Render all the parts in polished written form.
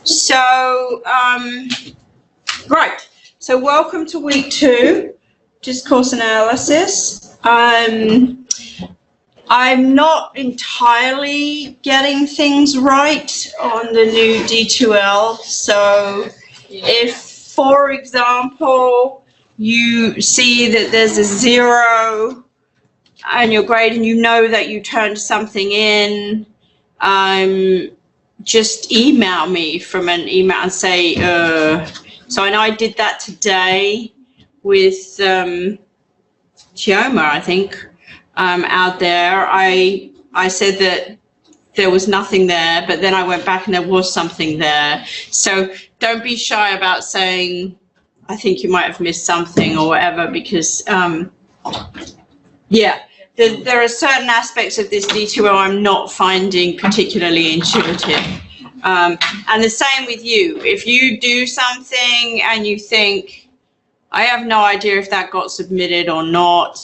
So, right. So welcome to week 2, discourse analysis. I'm not entirely getting things right on the new D2L. So if, for example, you see that there's a 0 on your grade and you know that you turned something in, just email me from an email and say, so I know I did that today with Chioma, I think, out there. I said that there was nothing there, but then I went back and there was something there. So don't be shy about saying, I think you might have missed something or whatever, because, yeah. There are certain aspects of this D2O I'm not finding particularly intuitive. And the same with you. If you do something and you think, I have no idea if that got submitted or not,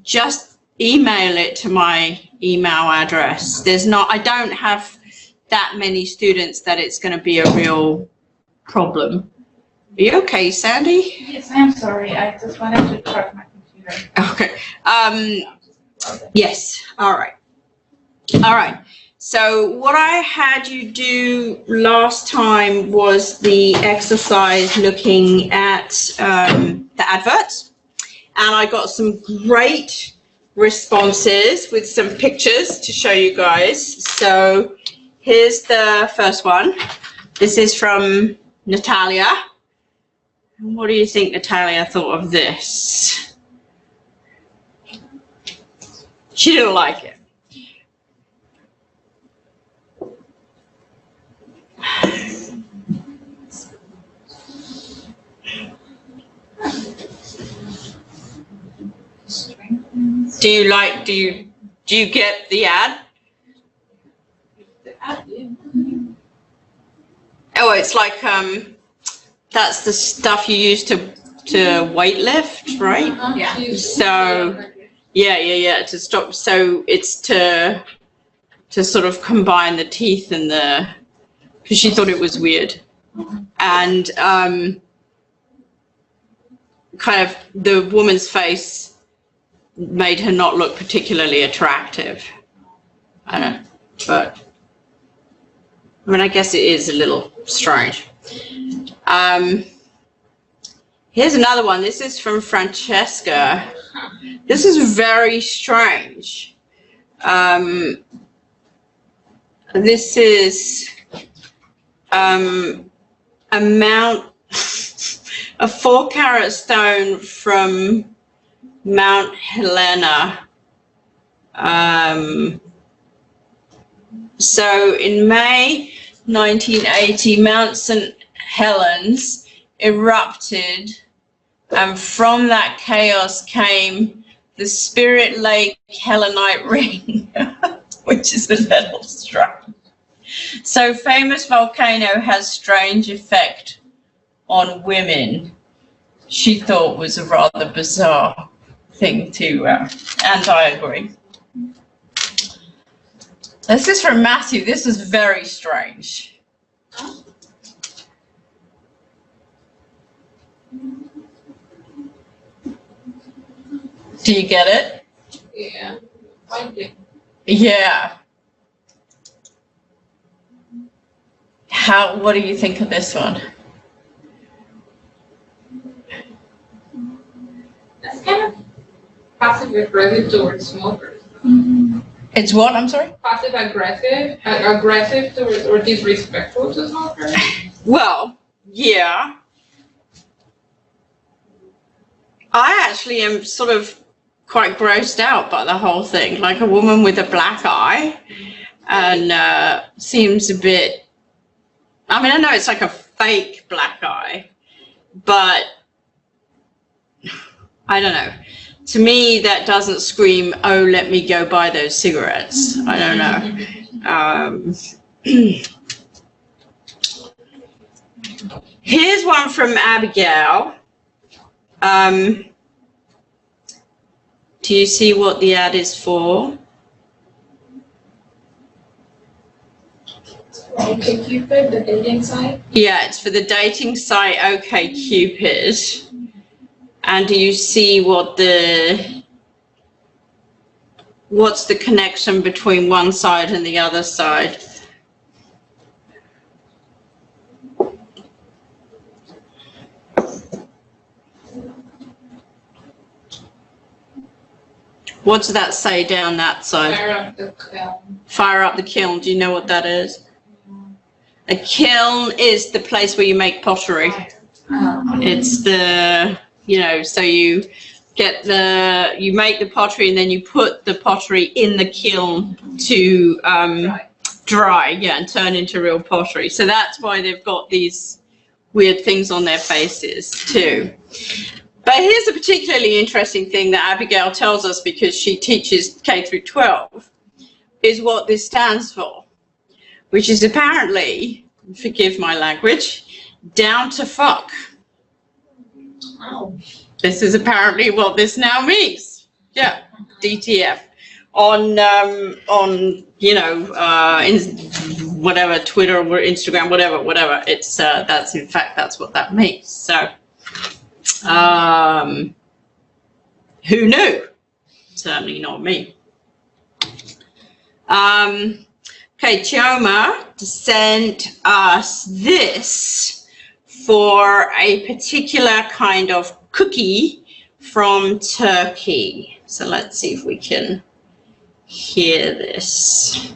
just email it to my email address. I don't have that many students that it's going to be a real problem. Are you okay, Sandy? Yes, I'm sorry. I just wanted to check my computer. Okay. Yes. All right. All right. So what I had you do last time was the exercise looking at the adverts, and I got some great responses with some pictures to show you guys. So here's the first one. This is from Natalia. What do you think Natalia thought of this? She didn't like it. Do you get the ad? Oh, it's like that's the stuff you use to weight lift, right? Yeah. So yeah, to stop. So it's to sort of combine the teeth and because she thought it was weird, and kind of the woman's face made her not look particularly attractive. I don't know, but I mean, I guess it is a little strange. Here's another one. This is from Francesca. This is very strange. This is a 4-carat stone from Mount Helena. So in May 1980, Mount St. Helens erupted, and from that chaos came the Spirit Lake Helenite ring, which is a metal strap. So famous volcano has strange effect on women. She thought was a rather bizarre thing to, and I agree. This is from Matthew. This is very strange. Do you get it? Yeah. I did. Yeah. What do you think of this one? That's kind of passive aggressive towards smokers. It's what? I'm sorry? Passive aggressive towards, or disrespectful to smokers. Well, yeah. I actually am sort of quite grossed out by the whole thing. Like a woman with a black eye, and seems a bit. I mean, I know it's like a fake black eye, but I don't know. To me, that doesn't scream, oh, let me go buy those cigarettes. I don't know. Here's one from Abigail. Do you see what the ad is for? OkCupid, the dating site? Yeah, it's for the dating site OkCupid. And do you see what's the connection between one side and the other side? What does that say down that side? Fire up the kiln. Fire up the kiln. Do you know what that is? A kiln is the place where you make pottery. It's the, so you make the pottery and then you put the pottery in the kiln to dry, and turn into real pottery. So that's why they've got these weird things on their faces too. But here's a particularly interesting thing that Abigail tells us, because she teaches K through 12, is what this stands for, which is apparently, forgive my language, down to fuck. Oh. This is apparently what this now means. Yeah, DTF. On whatever, Twitter or Instagram, whatever. It's that's what that means. So who knew? Certainly not me. Okay, Chioma sent us this for a particular kind of cookie from Turkey. So let's see if we can hear this.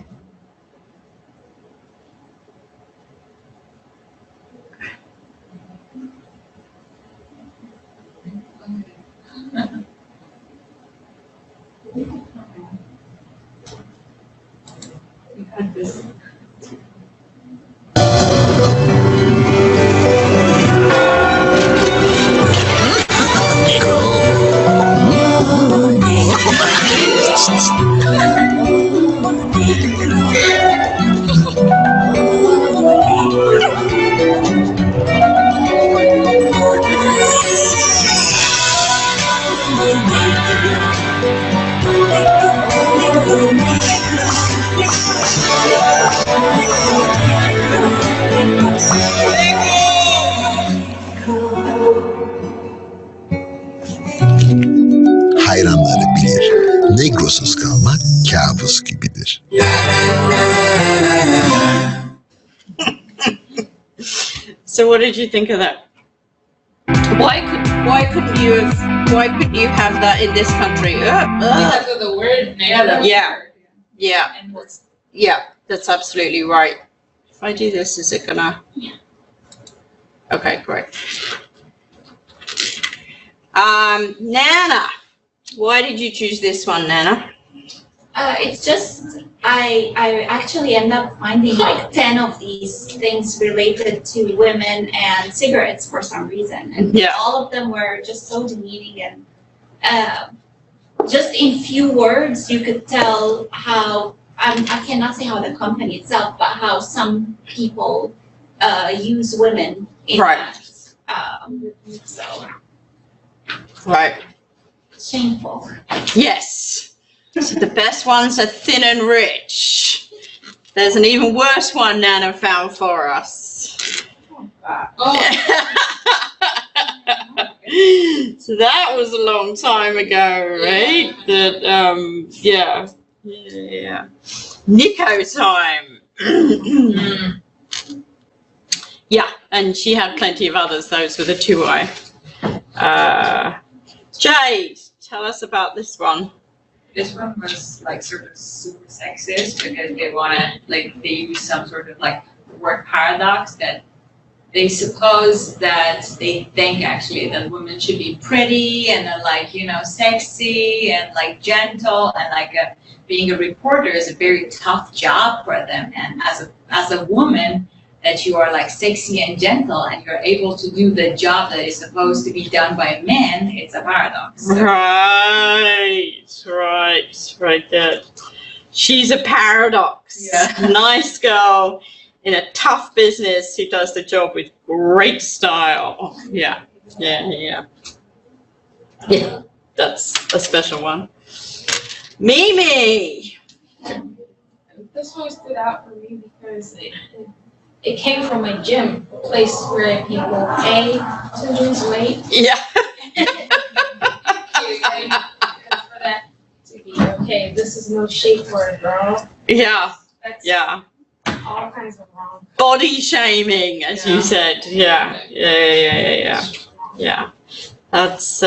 Hayranları bilir, negrosuz kalmak kabus gibidir. So what did you think of that? Why couldn't you have that in this country? Because of the word neighbor. Yeah, that's absolutely right. If I do this, is it gonna? Yeah. Okay, great. Nana, why did you choose this one, Nana? It's just, I actually end up finding like 10 of these things related to women and cigarettes for some reason. And all of them were just so demeaning, and just in few words, you could tell how, I cannot say how the company itself, but how some people use women in that. So. Right. Shameful. Yes. So the best ones are thin and rich. There's an even worse one Nana found for us. Oh. So that was a long time ago, right? Yeah. That Nico time. Yeah, and she had plenty of others. Those were the two Jade, tell us about this one. This one was like sort of super sexist because they want to, like, they use some sort of like word paradox that they suppose that they think actually that women should be pretty and then like, sexy and like gentle, and like being a reporter is a very tough job for them. And as a woman, that you are like sexy and gentle and you're able to do the job that is supposed to be done by men, it's a paradox. So. Right there. She's a paradox. Yeah. Nice girl in a tough business who does the job with great style. Yeah, that's a special one. Mimi. This one stood out for me because it came from a gym, a place where people pay to lose weight. Yeah. For that to be okay, this is no shape for a girl. Yeah. That's Yeah. all kinds of wrong. Body shaming, as you said. Yeah. Yeah. That's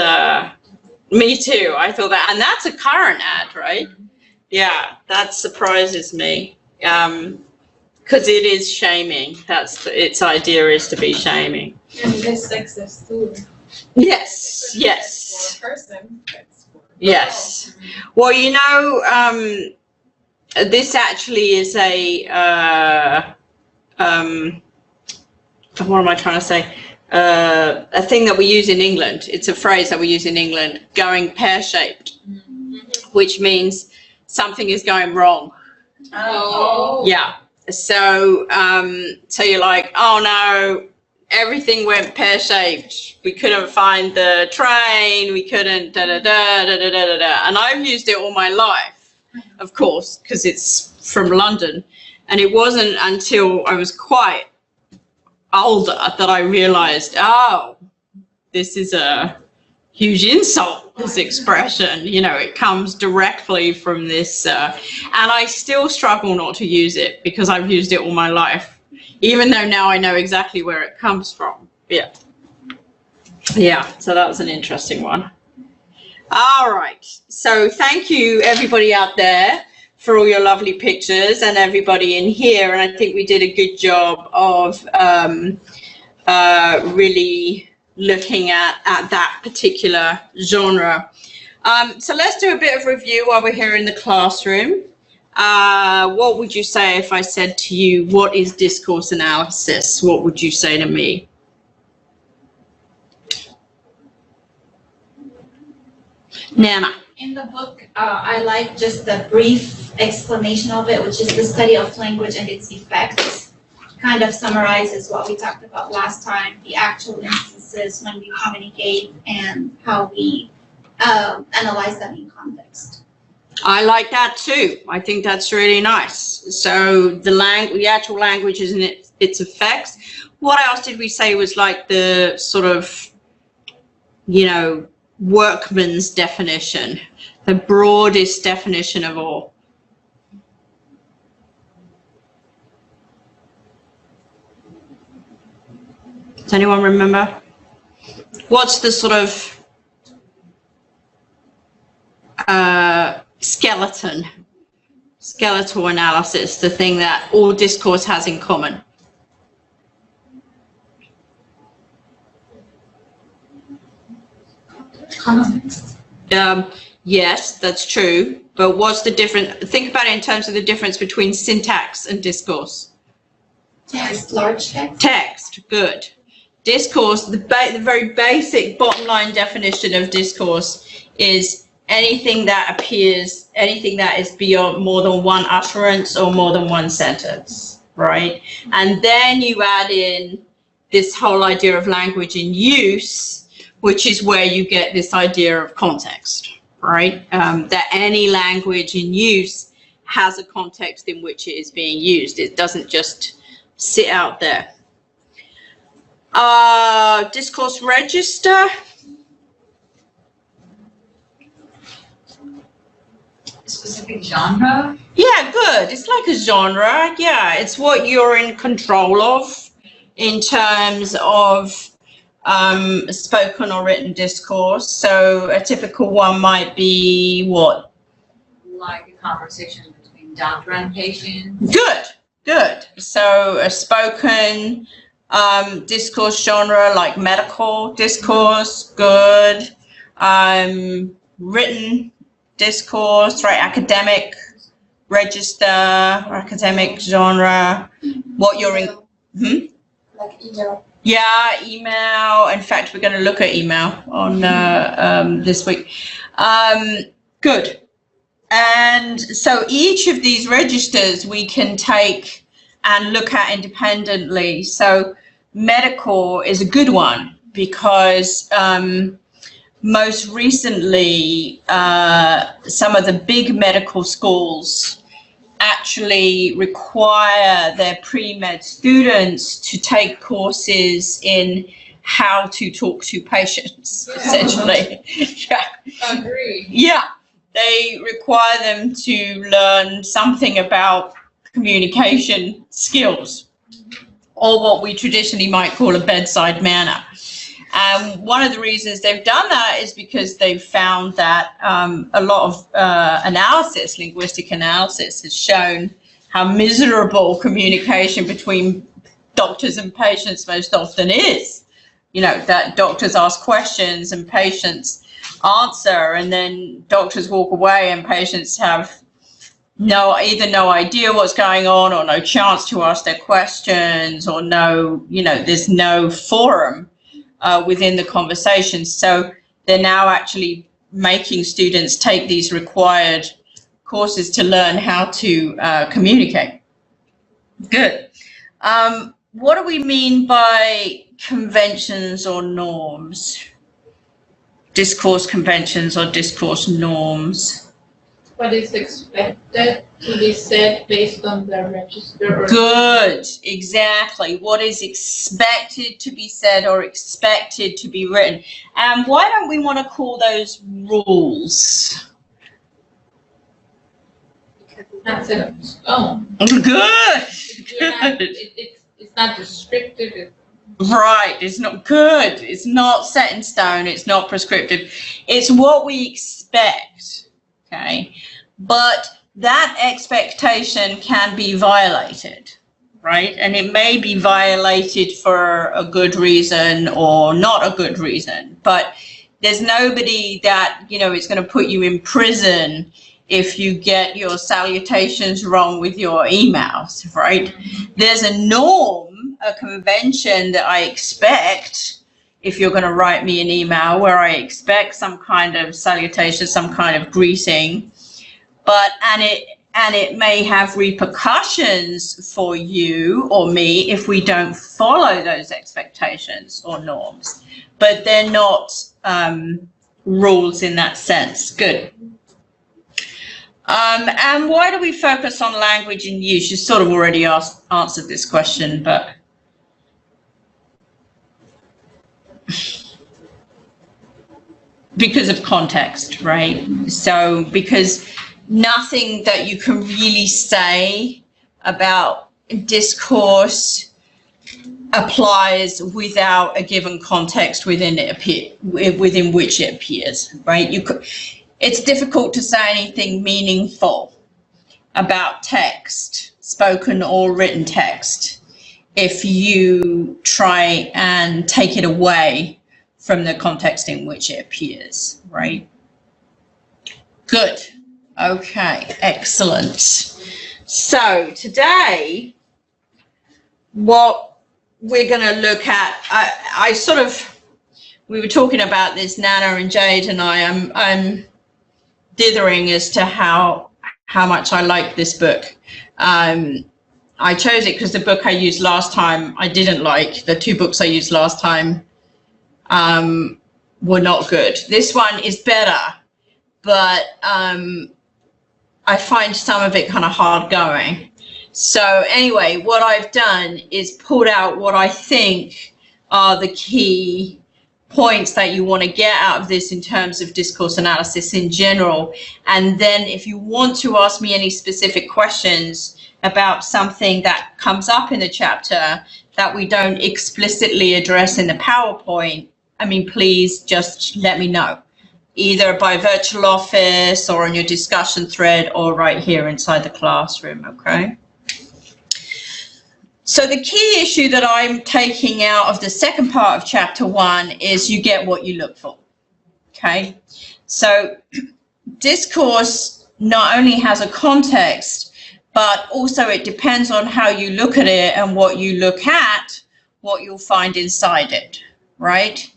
me too. I thought that, and that's a current ad, right? Yeah, that surprises me. Because it is shaming. Its idea is to be shaming. And it is sexist too. Yes. Yes. For a person. Yes. Well, you know, this actually is a what am I trying to say? A thing that we use in England. It's a phrase that we use in England, going pear-shaped, which means something is going wrong. Oh. Yeah. So, so you're like, oh no, everything went pear-shaped. We couldn't find the train. We couldn't da-da-da. And I've used it all my life, of course, because it's from London. And it wasn't until I was quite older that I realized, oh, this is a huge insult, this expression. You know, it comes directly from this. And I still struggle not to use it because I've used it all my life, even though now I know exactly where it comes from. Yeah. Yeah, so that was an interesting one. All right. So thank you, everybody out there, for all your lovely pictures, and everybody in here. And I think we did a good job of really looking at that particular genre. So let's do a bit of review while we're here in the classroom. What would you say if I said to you, what is discourse analysis? What would you say to me? Nana. In the book, I like just the brief explanation of it, which is the study of language and its effects. Kind of summarizes what we talked about last time, the actual instances when we communicate and how we analyze them in context. I like that too. I think that's really nice. So the actual language is in its effects. What else did we say was like the sort of, you know, workman's definition, the broadest definition of all? Does anyone remember? What's the sort of skeletal analysis, the thing that all discourse has in common? Context. Yes, that's true. But what's the difference? Think about it in terms of the difference between syntax and discourse. Text, large text. Text, good. Discourse, the very basic bottom line definition of discourse is anything that appears, anything that is beyond more than one utterance or more than one sentence, right? And then you add in this whole idea of language in use, which is where you get this idea of context, right? That any language in use has a context in which it is being used. It doesn't just sit out there. Discourse register. Specific genre? Yeah, good. It's like a genre. Yeah, it's what you're in control of in terms of spoken or written discourse. So a typical one might be what? Like a conversation between doctor and patient. Good, good. So a spoken discourse genre like medical discourse, good. Written discourse, right? Academic register, academic genre. What you're in. Like email. Yeah, email. In fact, we're going to look at email on this week. Good. And so each of these registers we can take and look at independently. So medical is a good one because most recently some of the big medical schools actually require their pre-med students to take courses in how to talk to patients, essentially. Yeah. Agree. Yeah, they require them to learn something about communication skills, or what we traditionally might call a bedside manner. And one of the reasons they've done that is because they've found that a lot of analysis, linguistic analysis, has shown how miserable communication between doctors and patients most often is. You know, that doctors ask questions and patients answer, and then doctors walk away and patients have either no idea what's going on, or no chance to ask their questions, or there's no forum within the conversation. So they're now actually making students take these required courses to learn how to communicate. Good. What do we mean by conventions or norms? Discourse conventions or discourse norms? What is expected to be said based on the register? Good, exactly. What is expected to be said or expected to be written? And why don't we want to call those rules? That's it. Oh. Good. It's not restrictive. Right, it's not good. It's not set in stone. It's not prescriptive. It's what we expect, okay? But that expectation can be violated, right? And it may be violated for a good reason or not a good reason. But there's nobody that, is going to put you in prison if you get your salutations wrong with your emails, right? There's a norm, a convention that I expect if you're going to write me an email, where I expect some kind of salutation, some kind of greeting, and it may have repercussions for you or me if we don't follow those expectations or norms, but they're not rules in that sense. Good. And why do we focus on language and use? You sort of already answered this question, but because of context, right? So because nothing that you can really say about discourse applies without a given context within which it appears, right? It's difficult to say anything meaningful about text, spoken or written text, if you try and take it away from the context in which it appears, right? Good. Okay, excellent. So today, what we're going to look at, we were talking about this, Nana and Jade and I'm dithering as to how much I like this book. I chose it because the book I used last time I didn't like. The two books I used last time were not good. This one is better, but I find some of it kind of hard going. So anyway, what I've done is pulled out what I think are the key points that you want to get out of this in terms of discourse analysis in general. And then if you want to ask me any specific questions about something that comes up in the chapter that we don't explicitly address in the PowerPoint, please just let me know, either by virtual office or on your discussion thread or right here inside the classroom, okay? So the key issue that I'm taking out of the second part of chapter 1 is you get what you look for, okay? So discourse not only has a context, but also it depends on how you look at it and what you look at, what you'll find inside it, right?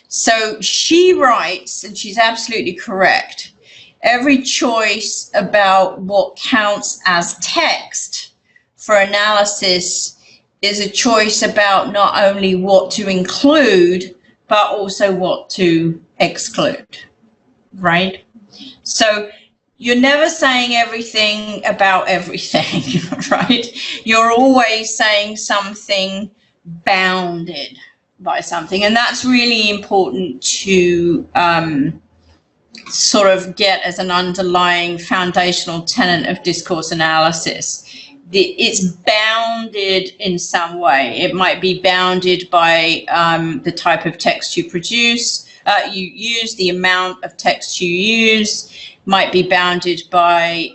So she writes, and she's absolutely correct, every choice about what counts as text for analysis is a choice about not only what to include, but also what to exclude, right? So you're never saying everything about everything, right? You're always saying something bounded by something, and that's really important to sort of get as an underlying foundational tenet of discourse analysis. It's bounded in some way. It might be bounded by the type of text you produce, you use, the amount of text you use, might be bounded by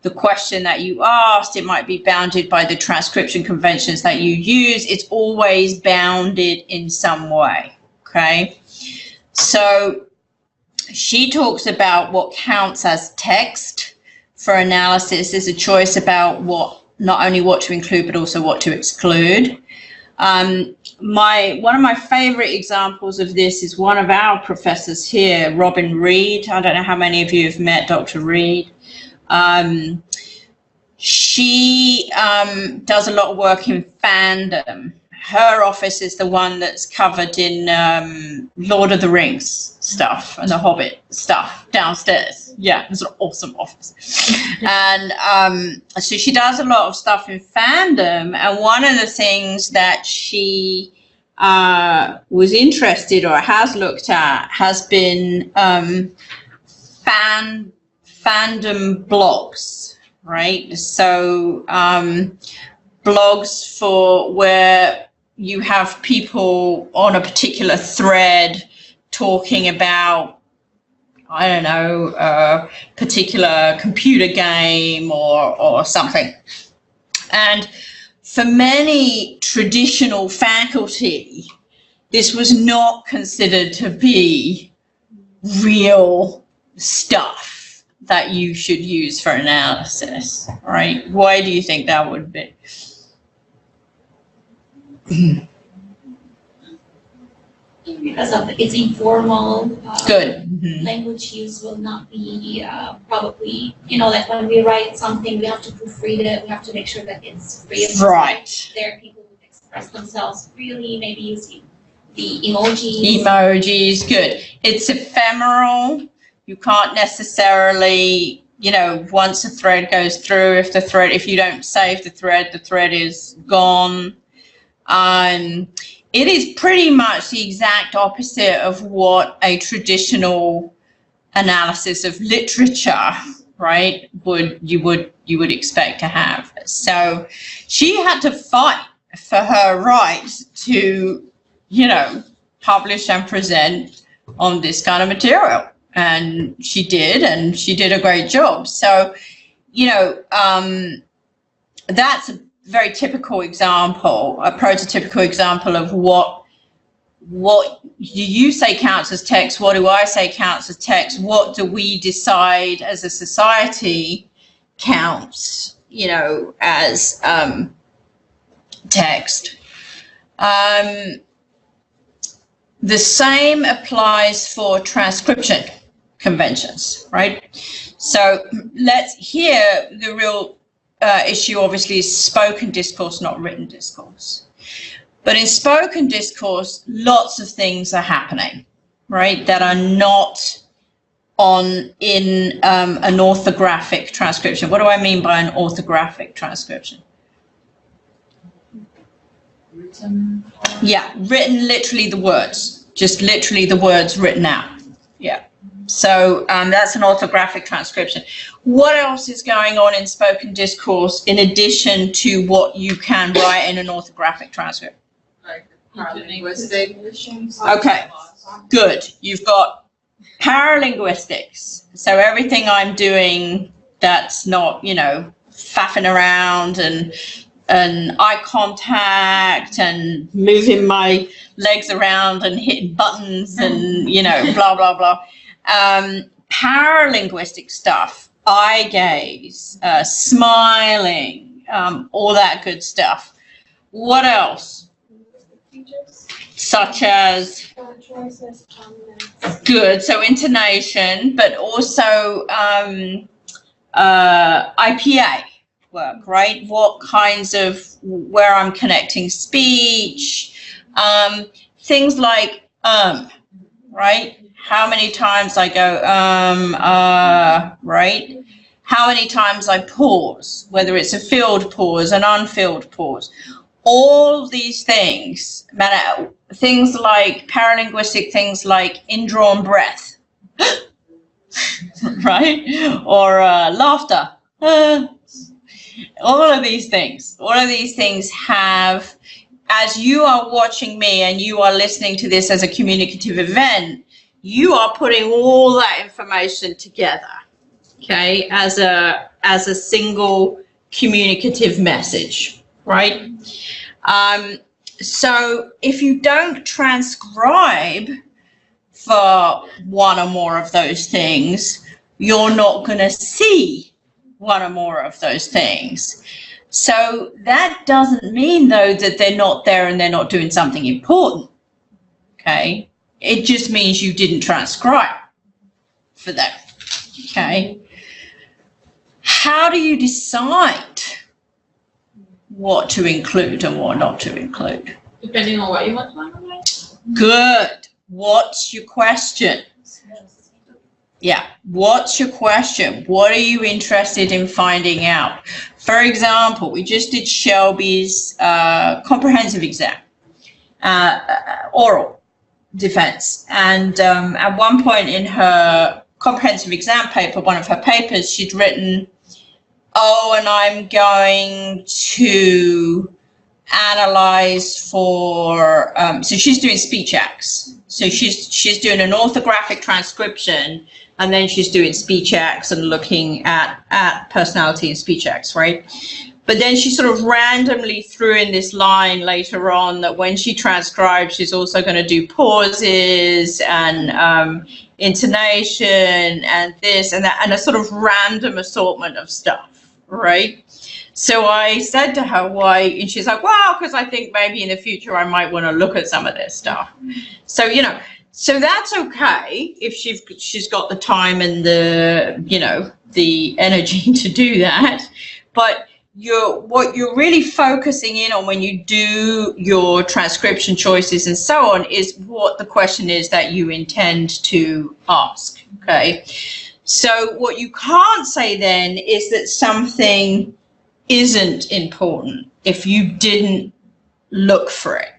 the question that you asked, it might be bounded by the transcription conventions that you use. It's always bounded in some way, okay? So she talks about what counts as text for analysis. Is a choice about not only what to include, but also what to exclude. One of my favorite examples of this is one of our professors here, Robin Reed. I don't know how many of you have met Dr. Reed. She does a lot of work in fandom. Her office is the one that's covered in Lord of the Rings stuff and the Hobbit stuff downstairs. Yeah, it's an awesome office. And so she does a lot of stuff in fandom. And one of the things that she was interested or has looked at has been fandom blogs, right? So blogs for where you have people on a particular thread talking about, I don't know, a particular computer game or something. And for many traditional faculty, this was not considered to be real stuff that you should use for analysis, right? Why do you think that would be? Because of its informal Good. language use will not be probably, like when we write something, we have to proofread it, we have to make sure that it's free of Right. There are people who express themselves freely, maybe using the emojis. Emojis, good. It's ephemeral. You can't necessarily, once a thread goes through, if you don't save the thread is gone. It is pretty much the exact opposite of what a traditional analysis of literature, right, you would expect to have. So she had to fight for her right to, publish and present on this kind of material. And she did a great job. So, that's a very typical example, a prototypical example of what you say counts as text, what do I say counts as text, what do we decide as a society counts, as text. The same applies for transcription conventions, right? So here the real issue obviously is spoken discourse, not written discourse. But in spoken discourse, lots of things are happening, right, that are not in an orthographic transcription. What do I mean by an orthographic transcription? Written. Yeah, written, literally the words, just literally the words written out. Yeah. So that's an orthographic transcription. What else is going on in spoken discourse in addition to what you can write in an orthographic transcript? Like paralinguistic. Okay, good. You've got paralinguistics. So everything I'm doing that's not, faffing around and eye contact and moving my legs around and hitting buttons and, blah, blah, blah. Paralinguistic stuff, eye gaze, smiling, all that good stuff. What else? Features, Such as? choices, prominence. Good, so intonation, but also IPA work, right? What kinds of, where I'm connecting speech, things like, right? how many times I go, right? How many times I pause, whether it's a filled pause, an unfilled pause. All these things matter. Things like paralinguistic things like indrawn breath, right? Or laughter. All of these things have, as you are watching me and you are listening to this as a communicative event, you are putting all that information together, okay, as a single communicative message, right? So if you don't transcribe for one or more of those things, you're not going to see one or more of those things. So that doesn't mean, though, that they're not there and they're not doing something important, okay? It just means you didn't transcribe for them, okay? How do you decide what to include and what not to include? Depending on what you want to analyze. Good. What's your question? Yeah. What's your question? What are you interested in finding out? For example, we just did Shelby's comprehensive exam, oral defense. And at one point in her comprehensive exam paper, one of her papers, she'd written, oh, and I'm going to analyze for, so she's doing speech acts. So she's doing an orthographic transcription, and then she's doing speech acts and looking at personality and speech acts, right? But then she sort of randomly threw in this line later on that when she transcribes, she's also going to do pauses and intonation and this and that, and a sort of random assortment of stuff. Right. So I said to her, why? And she's like, well, because I think maybe in the future I might want to look at some of this stuff. So, you know, so that's okay if she's got the time and the, you know, the energy to do that. But what you're really focusing in on when you do your transcription choices and so on is what the question is that you intend to ask. Okay. So what you can't say then is that something isn't important if you didn't look for it,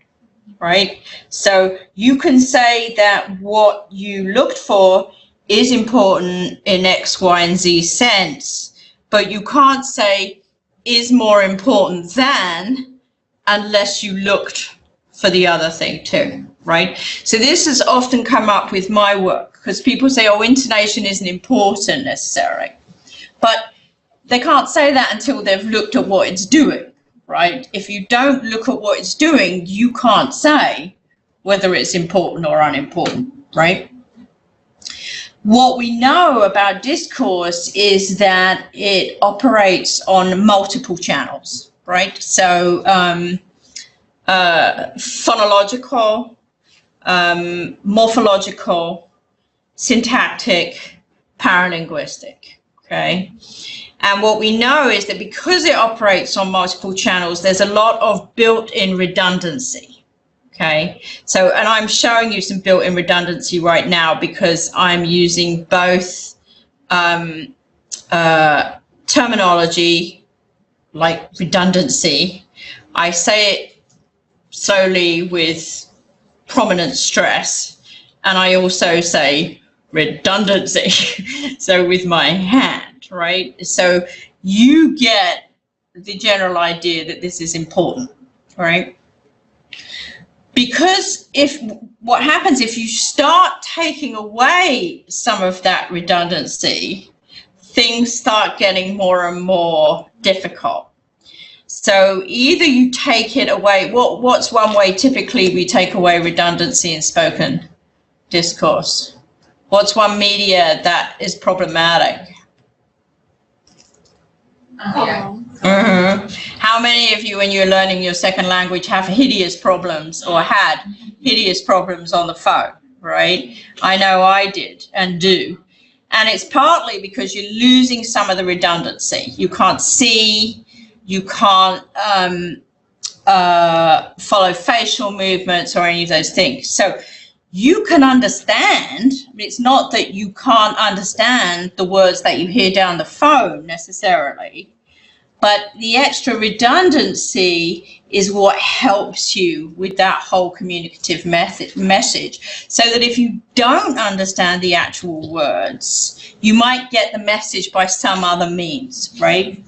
right? So you can say that what you looked for is important in X, Y, and Z sense, but you can't say is more important than unless you looked for the other thing too, right? So this has often come up with my work because people say, oh, intonation isn't important necessarily, but they can't say that until they've looked at what it's doing, right? If you don't look at what it's doing, you can't say whether it's important or unimportant, right? What we know about discourse is that it operates on multiple channels, right? So phonological, morphological, syntactic, paralinguistic, okay? And what we know is that because it operates on multiple channels, there's a lot of built-in redundancy, okay? So, and I'm showing you some built-in redundancy right now because I'm using both terminology like redundancy. I say it solely with prominent stress, and I also say redundancy, so with my hand, right? So you get the general idea that this is important, right? Because what happens if you start taking away some of that redundancy, things start getting more and more difficult. So either you take it away, what's one way typically we take away redundancy in spoken discourse? What's one media that is problematic? How many of you, when you're learning your second language, have hideous problems or had hideous problems on the phone, right? I know I did and do. And it's partly because you're losing some of the redundancy. You can't see, you can't follow facial movements or any of those things. So you can understand. It's not that you can't understand the words that you hear down the phone necessarily, but the extra redundancy is what helps you with that whole communicative message, so that if you don't understand the actual words, you might get the message by some other means, right?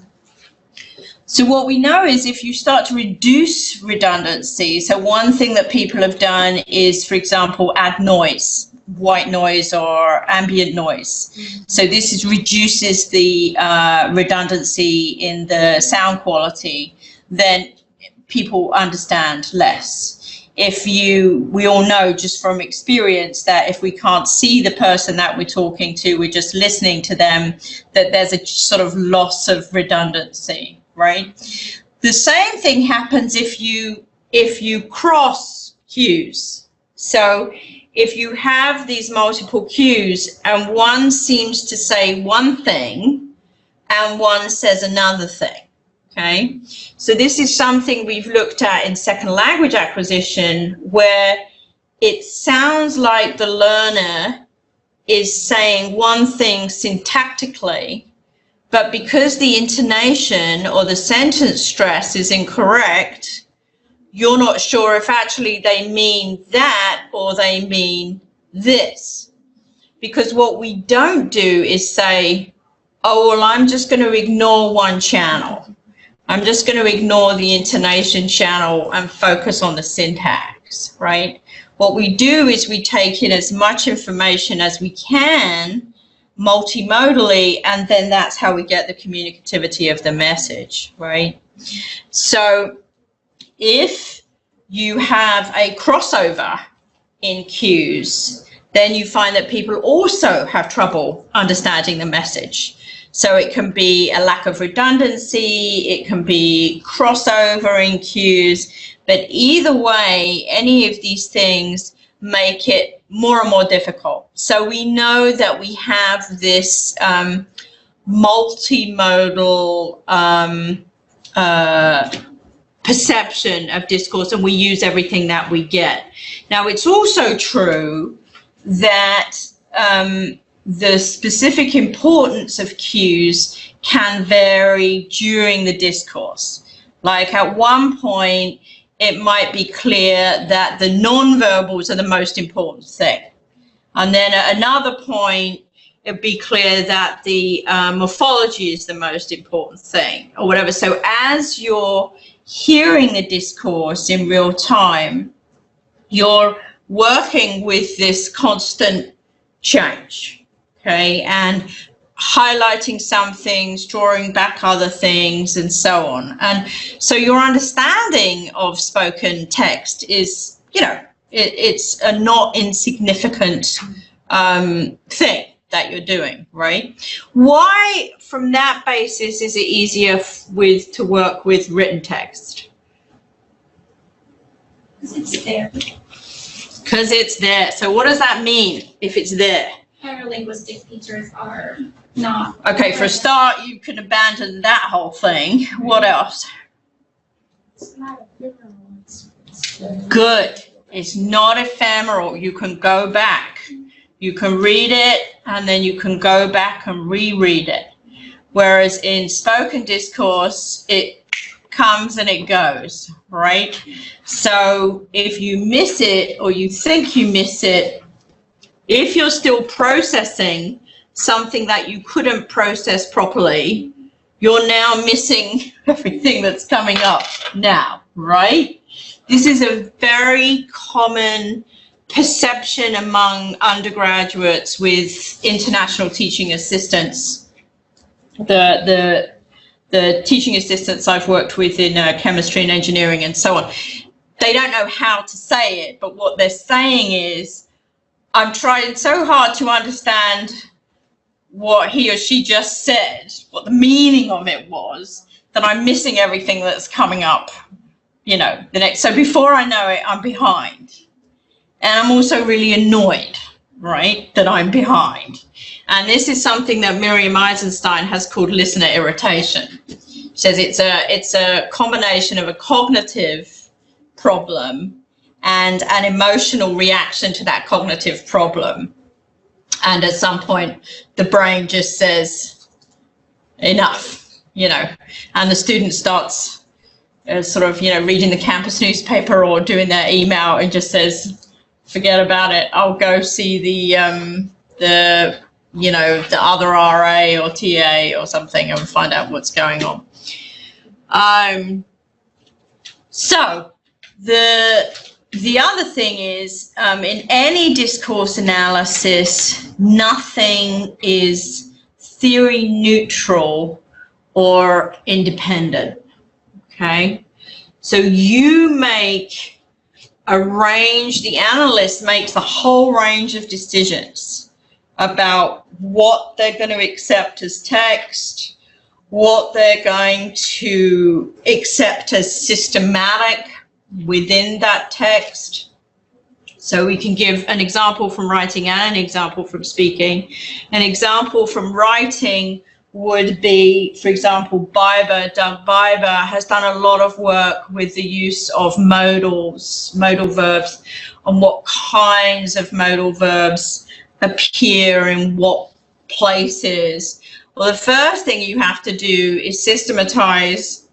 So what we know is if you start to reduce redundancy, so one thing that people have done is, for example, add noise, white noise or ambient noise. So this reduces the redundancy in the sound quality, then people understand less. We all know just from experience that if we can't see the person that we're talking to, we're just listening to them, that there's a sort of loss of redundancy. Right? The same thing happens if you cross cues. So if you have these multiple cues and one seems to say one thing and one says another thing, okay? So this is something we've looked at in second language acquisition, where it sounds like the learner is saying one thing syntactically, but because the intonation or the sentence stress is incorrect, you're not sure if actually they mean that or they mean this. Because what we don't do is say, oh, well, I'm just going to ignore one channel. I'm just going to ignore the intonation channel and focus on the syntax, right? What we do is we take in as much information as we can multimodally, and then that's how we get the communicativity of the message, right? So if you have a crossover in cues, then you find that people also have trouble understanding the message. So it can be a lack of redundancy, it can be crossover in cues, but either way, any of these things make it more and more difficult. So we know that we have this multimodal perception of discourse, and we use everything that we get. Now, it's also true that the specific importance of cues can vary during the discourse. Like at one point, it might be clear that the non-verbals are the most important thing. And then at another point, it'd be clear that the morphology is the most important thing, or whatever. So as you're hearing the discourse in real time, you're working with this constant change, okay? And highlighting some things, drawing back other things, and so on. And so your understanding of spoken text is, you know, it's a not insignificant thing that you're doing, right? Why, from that basis, is it easier to work with written text? Because it's there. Because it's there. So what does that mean if it's there? Paralinguistic features are not. Okay, for a start, you can abandon that whole thing. What else? It's not ephemeral. Good. It's not ephemeral. You can go back. You can read it, and then you can go back and reread it. Whereas in spoken discourse, it comes and it goes, right? So if you miss it or you think you miss it, if you're still processing something that you couldn't process properly, you're now missing everything that's coming up now, right? This is a very common perception among undergraduates with international teaching assistants. The teaching assistants I've worked with in chemistry and engineering and so on, they don't know how to say it, but what they're saying is, I'm trying so hard to understand what he or she just said, what the meaning of it was, that I'm missing everything that's coming up, you know, the next. So before I know it, I'm behind. And I'm also really annoyed, right, that I'm behind. And this is something that Miriam Eisenstein has called listener irritation. She says it's a combination of a cognitive problem and an emotional reaction to that cognitive problem. And at some point, the brain just says, enough, you know, and the student starts sort of, you know, reading the campus newspaper or doing their email and just says, forget about it. I'll go see the you know, the other RA or TA or something and find out what's going on. So the other thing is, in any discourse analysis, nothing is theory neutral or independent, okay? So you make a range, the analyst makes a whole range of decisions about what they're going to accept as text, what they're going to accept as systematic within that text. So we can give an example from writing and an example from speaking. An example from writing would be, for example, Doug Biber has done a lot of work with the use of modal verbs, and what kinds of modal verbs appear in what places. Well, the first thing you have to do is systematize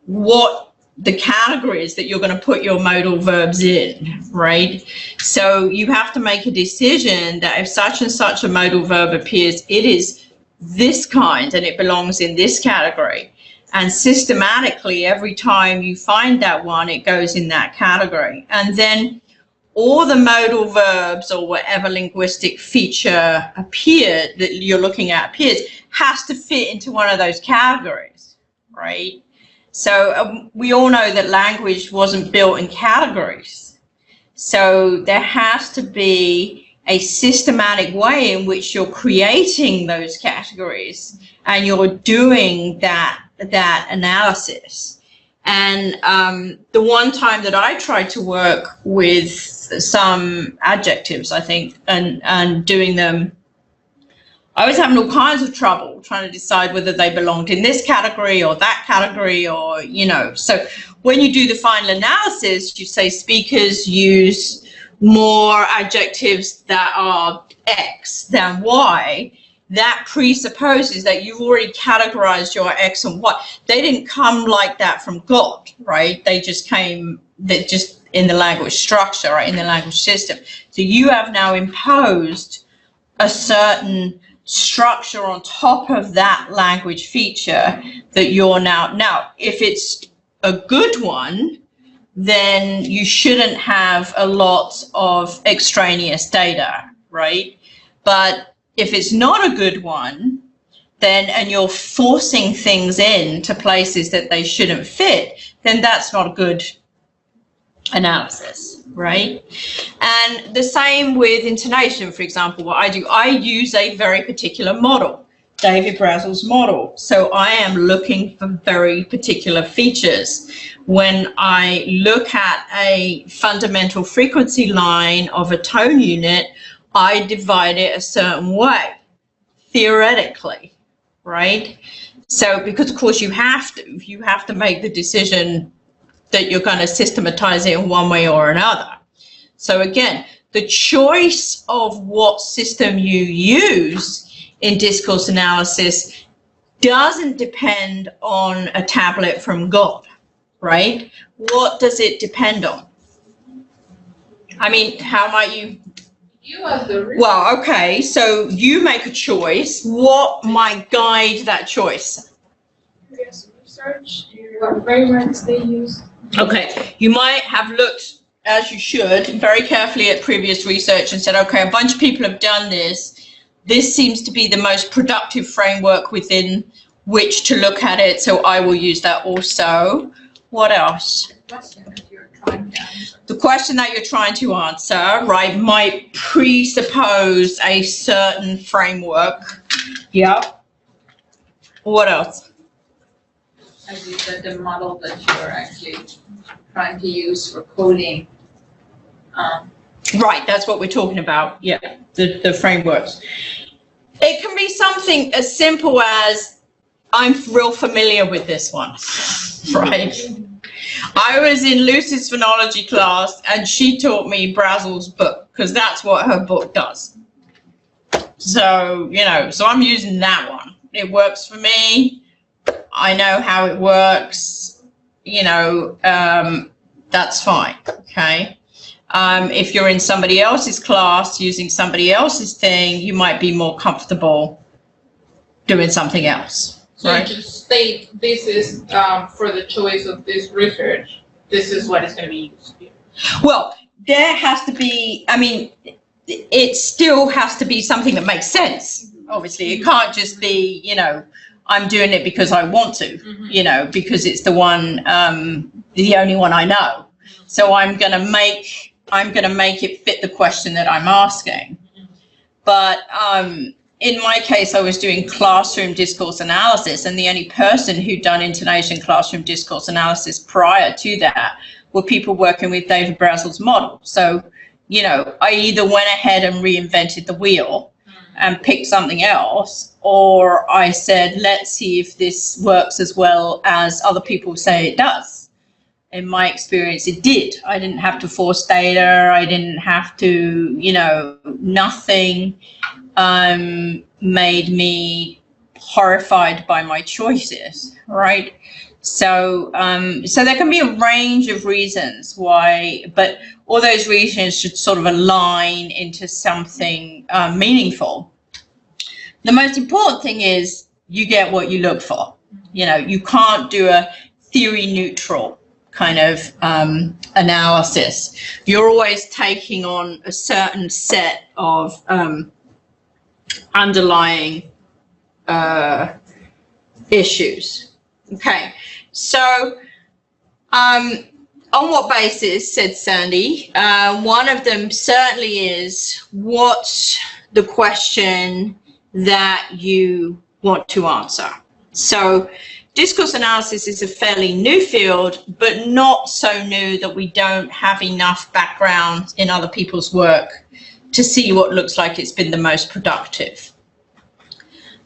what the categories that you're going to put your modal verbs in, right? So you have to make a decision that if such and such a modal verb appears, it is this kind and it belongs in this category. And systematically, every time you find that one, it goes in that category. And then all the modal verbs or whatever linguistic feature appeared that you're looking at appears has to fit into one of those categories, right? So we all know that language wasn't built in categories. So there has to be a systematic way in which you're creating those categories and you're doing that analysis. And the one time that I tried to work with some adjectives, I think, and doing them, I was having all kinds of trouble trying to decide whether they belonged in this category or that category, or, you know. So when you do the final analysis, you say speakers use more adjectives that are X than Y. That presupposes that you've already categorized your X and Y. They didn't come like that from God, right? They just came, just in the language structure, right, in the language system. So you have now imposed a certain structure on top of that language feature that you're now, if it's a good one, then you shouldn't have a lot of extraneous data, right? But if it's not a good one, then, and you're forcing things in to places that they shouldn't fit, then that's not a good analysis, right? And the same with intonation, for example. What I do, I use a very particular model, David Brazel's model. So I am looking for very particular features. When I look at a fundamental frequency line of a tone unit, I divide it a certain way, theoretically, right? So, because of course you have to make the decision that you're going to systematize it in one way or another. So again, the choice of what system you use in discourse analysis doesn't depend on a tablet from God, right? What does it depend on? I mean, how might you? You as the reader. Well, okay, so you make a choice. What might guide that choice? Previous research, what frameworks they use. Okay, you might have looked, as you should, very carefully at previous research and said, okay, a bunch of people have done this. This seems to be the most productive framework within which to look at it, so I will use that also. What else? The question that you're trying to answer, right, might presuppose a certain framework. Yep. What else? As you said, the model that you're actually trying to use for coding. Right, that's what we're talking about. Yeah, the frameworks. It can be something as simple as, I'm real familiar with this one, right? I was in Lucy's phonology class and she taught me Brazel's book because that's what her book does. So, you know, so I'm using that one. It works for me. I know how it works, you know, that's fine, okay? If you're in somebody else's class using somebody else's thing, you might be more comfortable doing something else. So right? you just state this is for the choice of this research, this is what is going to be used here. Well, there has to be, I mean, it still has to be something that makes sense, obviously. It can't just be, you know, I'm doing it because I want to, you know, because it's the one, the only one I know. So I'm going to make it fit the question that I'm asking. But in my case, I was doing classroom discourse analysis, and the only person who'd done intonation classroom discourse analysis prior to that were people working with David Brazel's model. So, you know, I either went ahead and reinvented the wheel and picked something else, or I said, let's see if this works as well as other people say it does. In my experience, it did. I didn't have to force data. I didn't have to, you know, nothing made me horrified by my choices, right? So, so there can be a range of reasons why, but all those reasons should sort of align into something meaningful. The most important thing is you get what you look for. You know, you can't do a theory neutral kind of analysis. You're always taking on a certain set of underlying issues. Okay, so on what basis, said Sandy, one of them certainly is what's the question that you want to answer. So discourse analysis is a fairly new field, but not so new that we don't have enough background in other people's work to see what looks like it's been the most productive.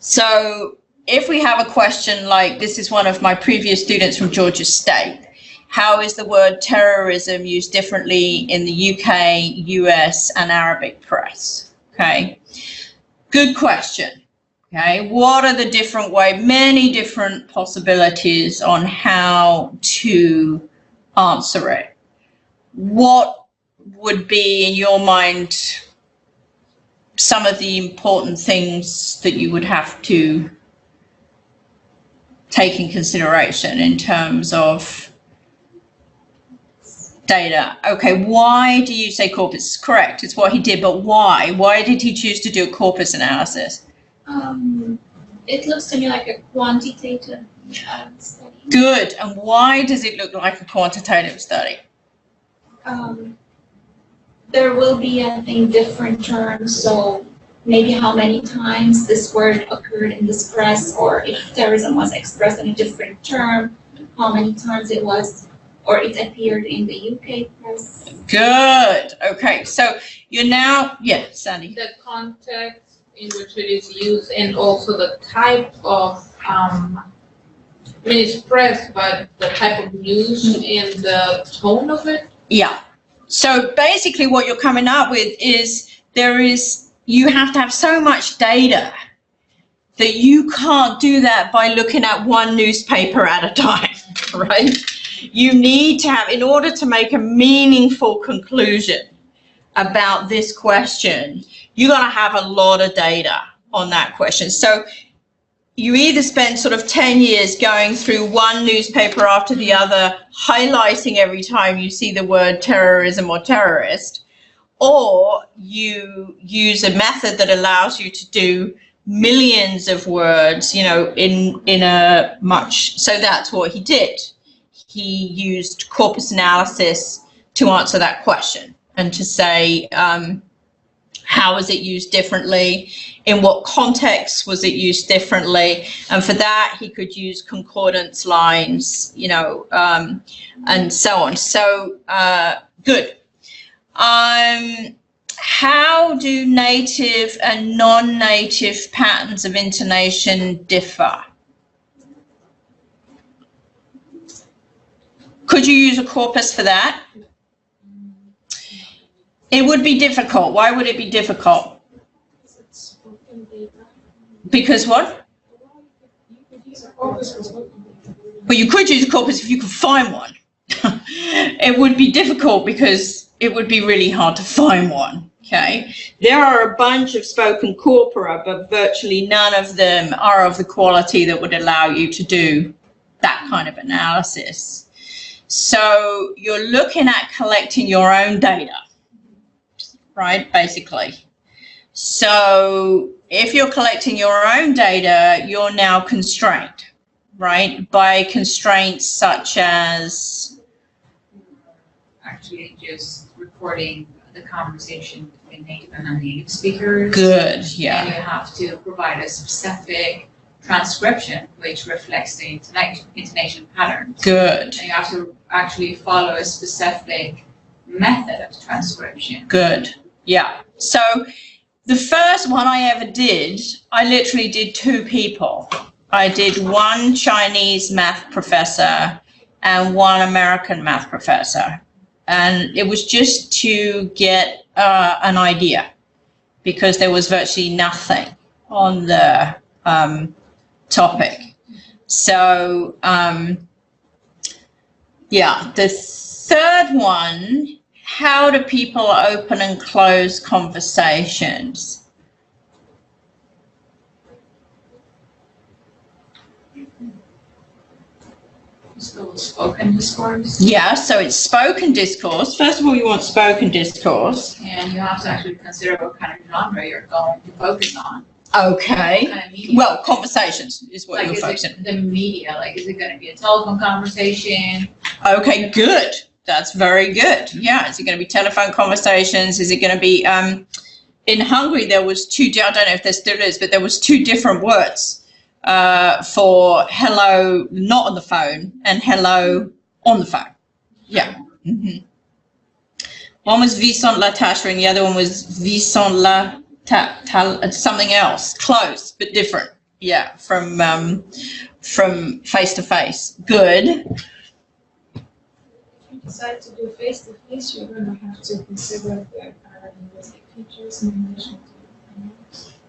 So if we have a question like, this is one of my previous students from Georgia State, how is the word terrorism used differently in the UK, US, and Arabic press? Okay, good question. Okay, what are the different ways, many different possibilities on how to answer it? What would be, in your mind, some of the important things that you would have to take in consideration in terms of data? Okay, why do you say corpus? Correct, it's what he did, but why? Why did he choose to do a corpus analysis? It looks to me like a quantitative study. Good, and why does it look like a quantitative study? There will be, I think, different terms, so maybe how many times this word occurred in this press, or if terrorism was expressed in a different term, how many times it was, or it appeared in the UK press. Good, okay, so you're now, yeah, Sandy. The context in which it is used, and also the type of, I mean, it's press, but the type of news and the tone of it. Yeah. So basically what you're coming up with is you have to have so much data that you can't do that by looking at one newspaper at a time, right? You need to have, in order to make a meaningful conclusion about this question, you're going to have a lot of data on that question. So you either spend sort of 10 years going through one newspaper after the other, highlighting every time you see the word terrorism or terrorist, or you use a method that allows you to do millions of words, you know, in a much, so that's what he did. He used corpus analysis to answer that question and to say, how was it used differently? In what context was it used differently? And for that, he could use concordance lines, you know, and so on. So, good. How do native and non-native patterns of intonation differ? Could you use a corpus for that? It would be difficult. Why would it be difficult? Because what? Well, you could use a corpus if you could find one. It would be difficult because it would be really hard to find one. Okay, there are a bunch of spoken corpora, but virtually none of them are of the quality that would allow you to do that kind of analysis. So you're looking at collecting your own data, right, basically. So if you're collecting your own data, you're now constrained, right, by constraints such as Actually, just recording the conversation between native and non-native speakers. good, yeah. And you have to provide a specific transcription which reflects the intonation patterns. Good, And you have to actually follow a specific method of transcription. good, yeah. So the first one I ever did, I literally did 2 people. I did one Chinese math professor and one American math professor. And it was just to get an idea, because there was virtually nothing on the topic. So, yeah, the third one, how do people open and close conversations? So spoken discourse. Yeah, so it's spoken discourse. First of all, you want spoken discourse. And you have to actually consider what kind of genre you're going to focus on. Okay. What kind of media. Well, conversations is what Like, you're is focusing. it the media? Like, is it going to be a telephone conversation? Okay, good. That's very good. Yeah, is it going to be telephone conversations? Is it going to be, in Hungary, there was 2, I don't know if there still is, but there was 2 different words for hello not on the phone and hello on the phone. Yeah. Mm-hmm. One was vison la tâche and the other one was vison la something else, close but different. Yeah, from face to face. Good. If you decide to do face-to-face, you're going to have to consider the linguistic features in relation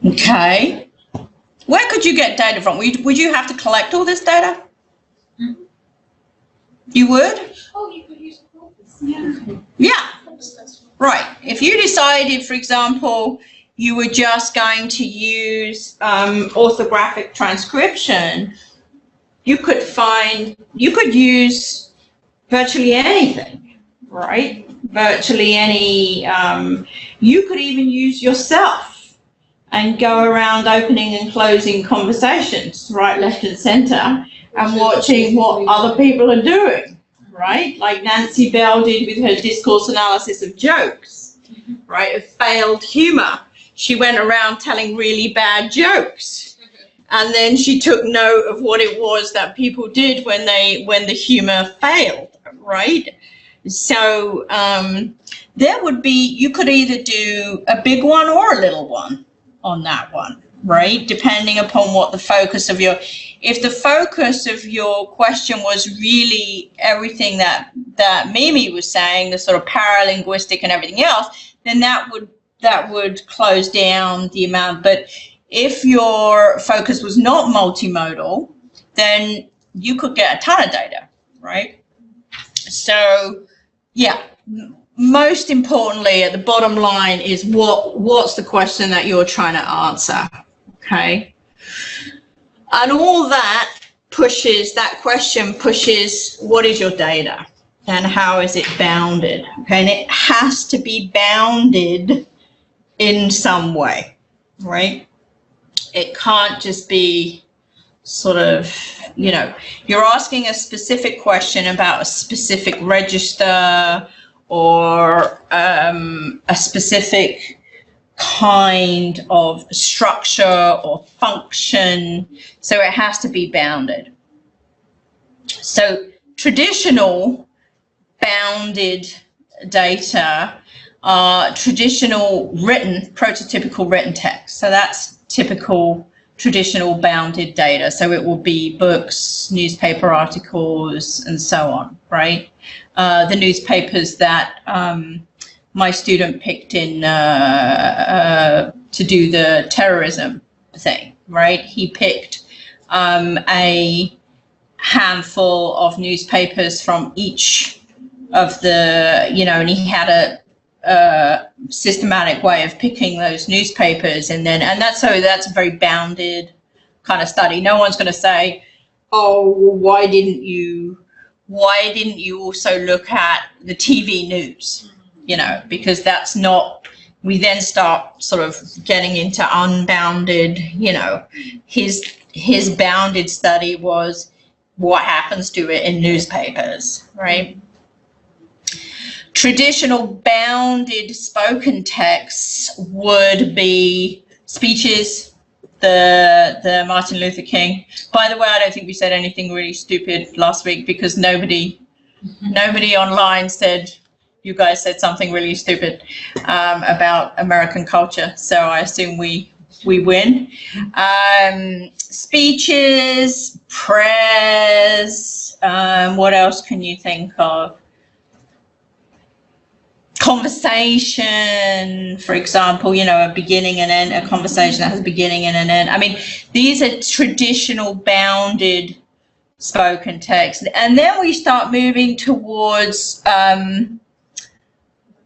to Okay. Where could you get data from? Would you have to collect all this data? Hmm? You would? Oh, you could use a corpus. Yeah. Yeah. That's Right. If you decided, for example, you were just going to use orthographic transcription, you could use virtually anything, right? Virtually any, you could even use yourself and go around opening and closing conversations, right, left and center, and watching what other people are doing, right? Like Nancy Bell did with her discourse analysis of jokes, right, of failed humor. She went around telling really bad jokes. And then she took note of what it was that people did when the humor failed, right? So there would be, you could either do a big one or a little one on that one, right? Depending upon what the focus of your, if the focus of your question was really everything that Mimi was saying, the sort of paralinguistic and everything else, then that would close down the amount. But if your focus was not multimodal, then you could get a ton of data, right? So, yeah. Most importantly, at the bottom line is what's the question that you're trying to answer, okay? And all that question pushes what is your data and how is it bounded, okay? And it has to be bounded in some way, right? It can't just be sort of, you know, you're asking a specific question about a specific register or a specific kind of structure or function, so it has to be bounded. So traditional bounded data are traditional written, prototypical written text. So that's typical traditional bounded data. So it will be books, newspaper articles, and so on, right? The newspapers that my student picked in to do the terrorism thing, right? He picked a handful of newspapers from each of the, and he had a systematic way of picking those newspapers, and that's a very bounded kind of study. No one's going to say, oh, well, why didn't you also look at the TV news? Because that's not, we then start sort of getting into unbounded, his bounded study was what happens to it in newspapers, right? Traditional bounded spoken texts would be speeches, the Martin Luther King. By the way, I don't think we said anything really stupid last week, because nobody online said you guys said something really stupid about American culture. So I assume we win. Speeches, prayers, what else can you think of? Conversation, for example, a beginning and end, a conversation that has a beginning and an end. I mean, these are traditional bounded spoken text. And then we start moving towards,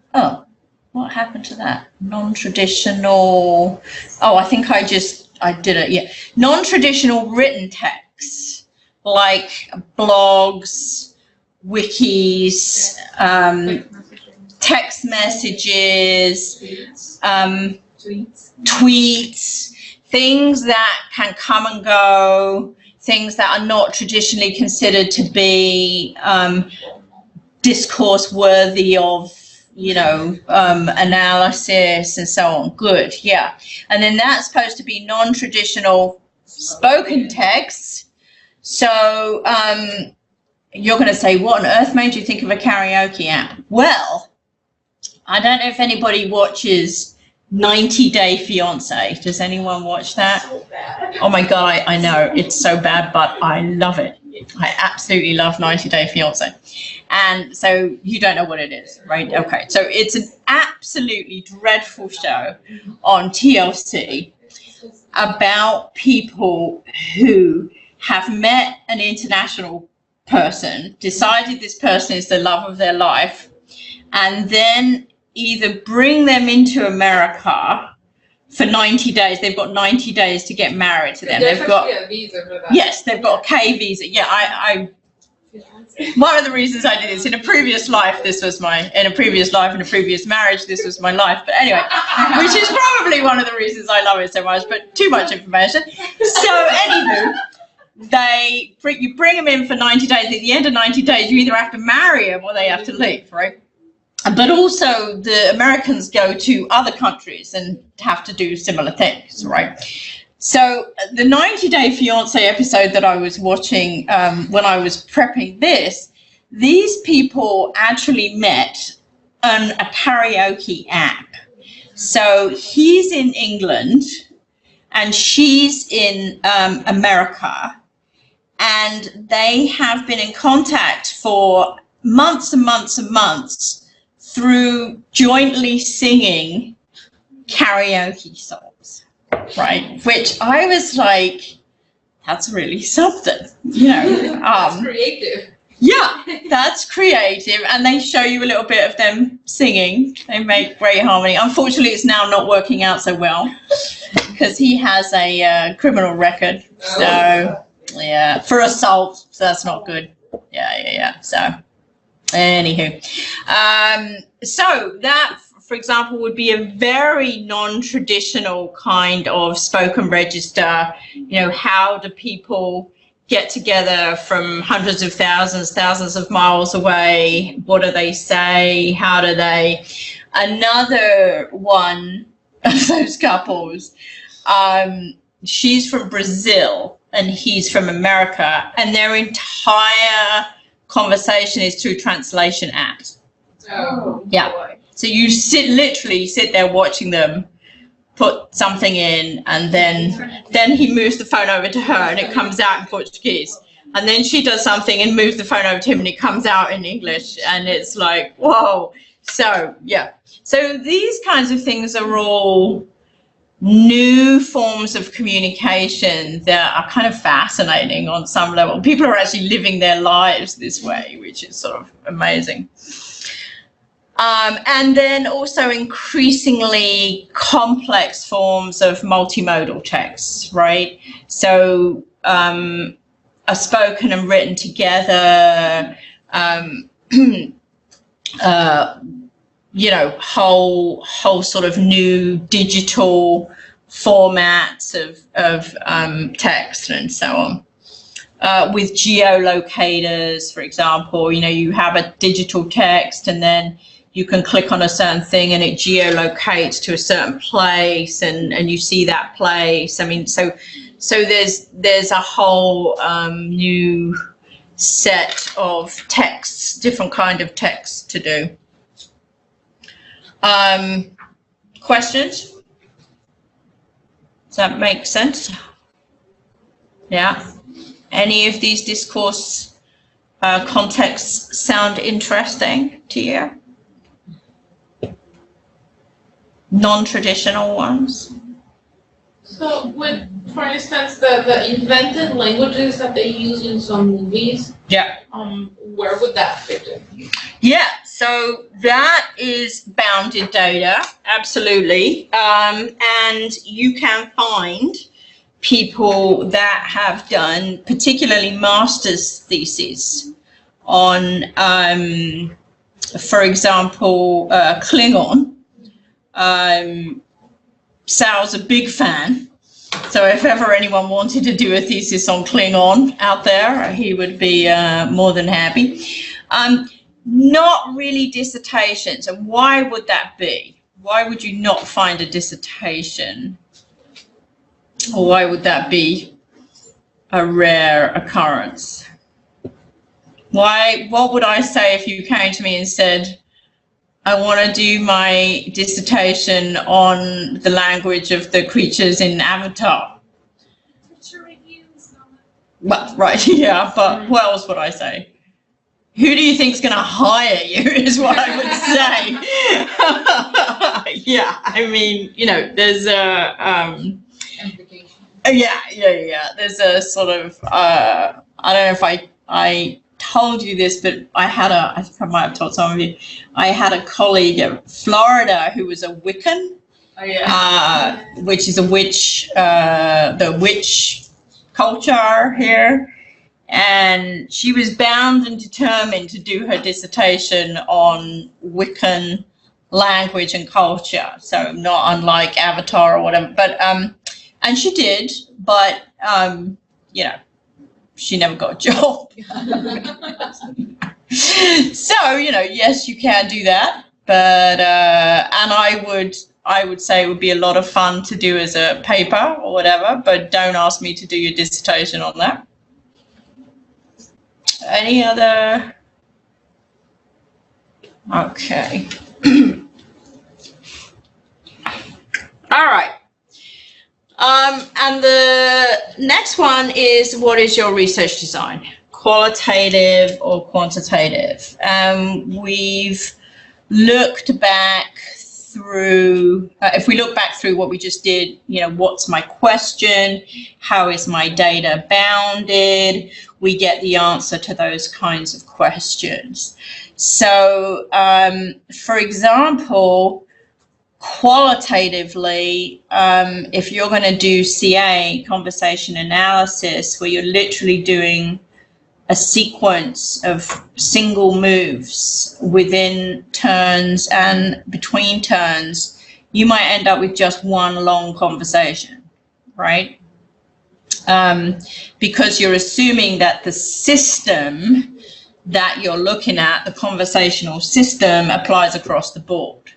what happened to that? Non-traditional, I think I did it, yeah. Non-traditional written texts, like blogs, wikis, text messages, tweets, things that can come and go, things that are not traditionally considered to be discourse worthy of, analysis and so on. Good, yeah. And then that's supposed to be non-traditional spoken texts. So you're going to say, what on earth made you think of a karaoke app? Well, I don't know if anybody watches 90 Day Fiance. Does anyone watch that? So bad. Oh my God, I know it's so bad, but I love it. I absolutely love 90 Day Fiance. And so you don't know what it is, right? Okay, so it's an absolutely dreadful show on TLC about people who have met an international person, decided this person is the love of their life, and then either bring them into America for 90 days. They've got 90 days to get married to them. There's They've got actually a visa for that. Yes, they've got a K visa. Yeah, I one of the reasons I did this in a previous life, this was in a previous marriage, this was my life. But anyway, which is probably one of the reasons I love it so much, but too much information. So anywho, you bring them in for 90 days. At the end of 90 days, you either have to marry them or they have to leave, right? But also the Americans go to other countries and have to do similar things, right? So the 90 Day Fiance episode that I was watching when I was prepping this, these people actually met on a karaoke app. So he's in England and she's in America, and they have been in contact for months and months and months through jointly singing karaoke songs, right? Which I was like, that's really something, That's creative. Yeah, that's creative. And they show you a little bit of them singing. They make great harmony. Unfortunately, it's now not working out so well because he has a criminal record. So, yeah, for assault. So that's not good. Yeah. So, anywho. So that, for example, would be a very non-traditional kind of spoken register. How do people get together from hundreds of thousands of miles away? What do they say? How do they? Another one of those couples, she's from Brazil and he's from America, and their entire conversation is through translation apps. Oh, yeah. boy. So you literally sit there watching them put something in, and then he moves the phone over to her and it comes out in Portuguese. And then she does something and moves the phone over to him and it comes out in English. And it's like, whoa. So, yeah. So these kinds of things are all new forms of communication that are kind of fascinating on some level. People are actually living their lives this way, which is sort of amazing. And then also increasingly complex forms of multimodal texts, right? So are spoken and written together, you know, whole sort of new digital formats of text and so on. With geolocators, for example, you know, you have a digital text and then you can click on a certain thing and it geolocates to a certain place, and you see that place. I mean, so there's a whole new set of texts, different kind of texts to do. Questions? Does that make sense? Yeah. Any of these discourse contexts sound interesting to you? Non-traditional ones? So with, for instance, the invented languages that they use in some movies, yeah. Where would that fit in? Yeah, so that is bounded data, absolutely. And you can find people that have done particularly master's theses on, for example, Klingon. Sal's a big fan, so if ever anyone wanted to do a thesis on Klingon out there, he would be more than happy. Not really dissertations, and why would that be? Why would you not find a dissertation? Or why would that be a rare occurrence? Why? What would I say if you came to me and said, I want to do my dissertation on the language of the creatures in Avatar? Well, right, yeah, but what else would I say? Who do you think is going to hire you is what I would say. Yeah, I mean, you know, there's a... Yeah. There's a sort of, I don't know if I told you this, but I think I might have told some of you, I had a colleague in Florida who was a Wiccan, which is a witch, the witch culture here. And she was bound and determined to do her dissertation on Wiccan language and culture. So not unlike Avatar or whatever, but, and she did, but, you know, she never got a job. So, you know, yes, you can do that, but, and I would say it would be a lot of fun to do as a paper or whatever, but don't ask me to do your dissertation on that. Any other? Okay. All right. And the next one is, what is your research design? Qualitative or quantitative? We've looked back through, if we look back through what we just did, you know, what's my question? How is my data bounded? We get the answer to those kinds of questions. So, for example, qualitatively, if you're going to do CA, conversation analysis, where you're literally doing a sequence of single moves within turns and between turns, you might end up with just one long conversation, right? Because you're assuming that the system that you're looking at, the conversational system, applies across the board.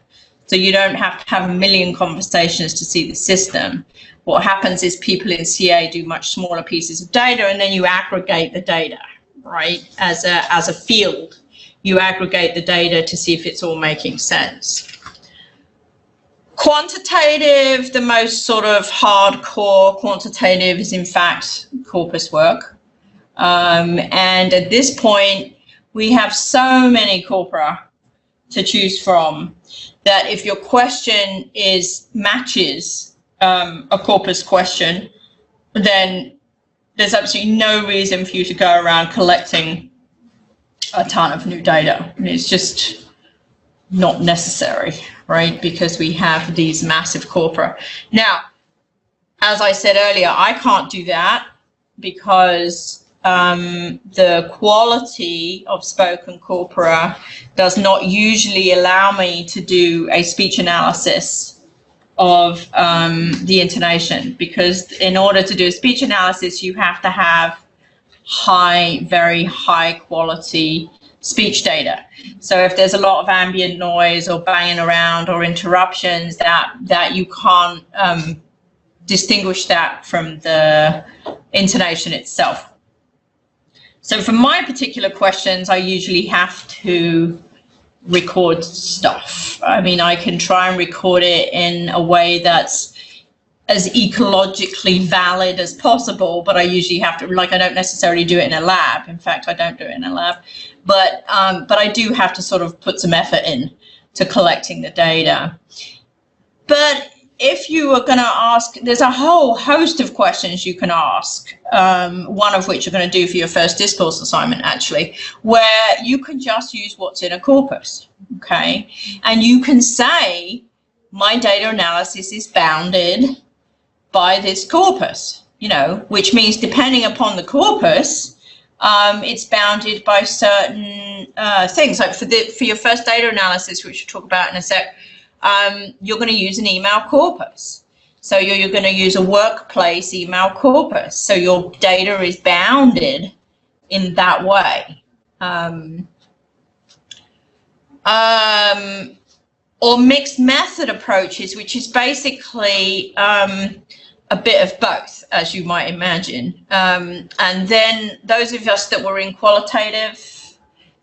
So you don't have to have a million conversations to see the system. What happens is people in CA do much smaller pieces of data, and then you aggregate the data, right? As a field, you aggregate the data to see if it's all making sense. Quantitative, the most sort of hardcore quantitative is in fact corpus work. And at this point, we have so many corpora to choose from that if your question matches a corpus question, then there's absolutely no reason for you to go around collecting a ton of new data. It's just not necessary, right? Because we have these massive corpora. Now, as I said earlier, I can't do that because the quality of spoken corpora does not usually allow me to do a speech analysis of the intonation, because in order to do a speech analysis, you have to have very high quality speech data. So if there's a lot of ambient noise or banging around or interruptions, that you can't distinguish that from the intonation itself. So for my particular questions, I usually have to record stuff. I mean, I can try and record it in a way that's as ecologically valid as possible, but I usually have to, like, I don't necessarily do it in a lab. In fact, I don't do it in a lab, but I do have to sort of put some effort in to collecting the data. But if you are going to ask, there's a whole host of questions you can ask, one of which you're going to do for your first discourse assignment, actually, where you can just use what's in a corpus, okay? And you can say, my data analysis is bounded by this corpus, which means depending upon the corpus, it's bounded by certain things. Like for your first data analysis, which we'll talk about in a sec, you're going to use an email corpus. So you're going to use a workplace email corpus. So your data is bounded in that way. Or mixed method approaches, which is basically a bit of both, as you might imagine. And then those of us that were in qualitative,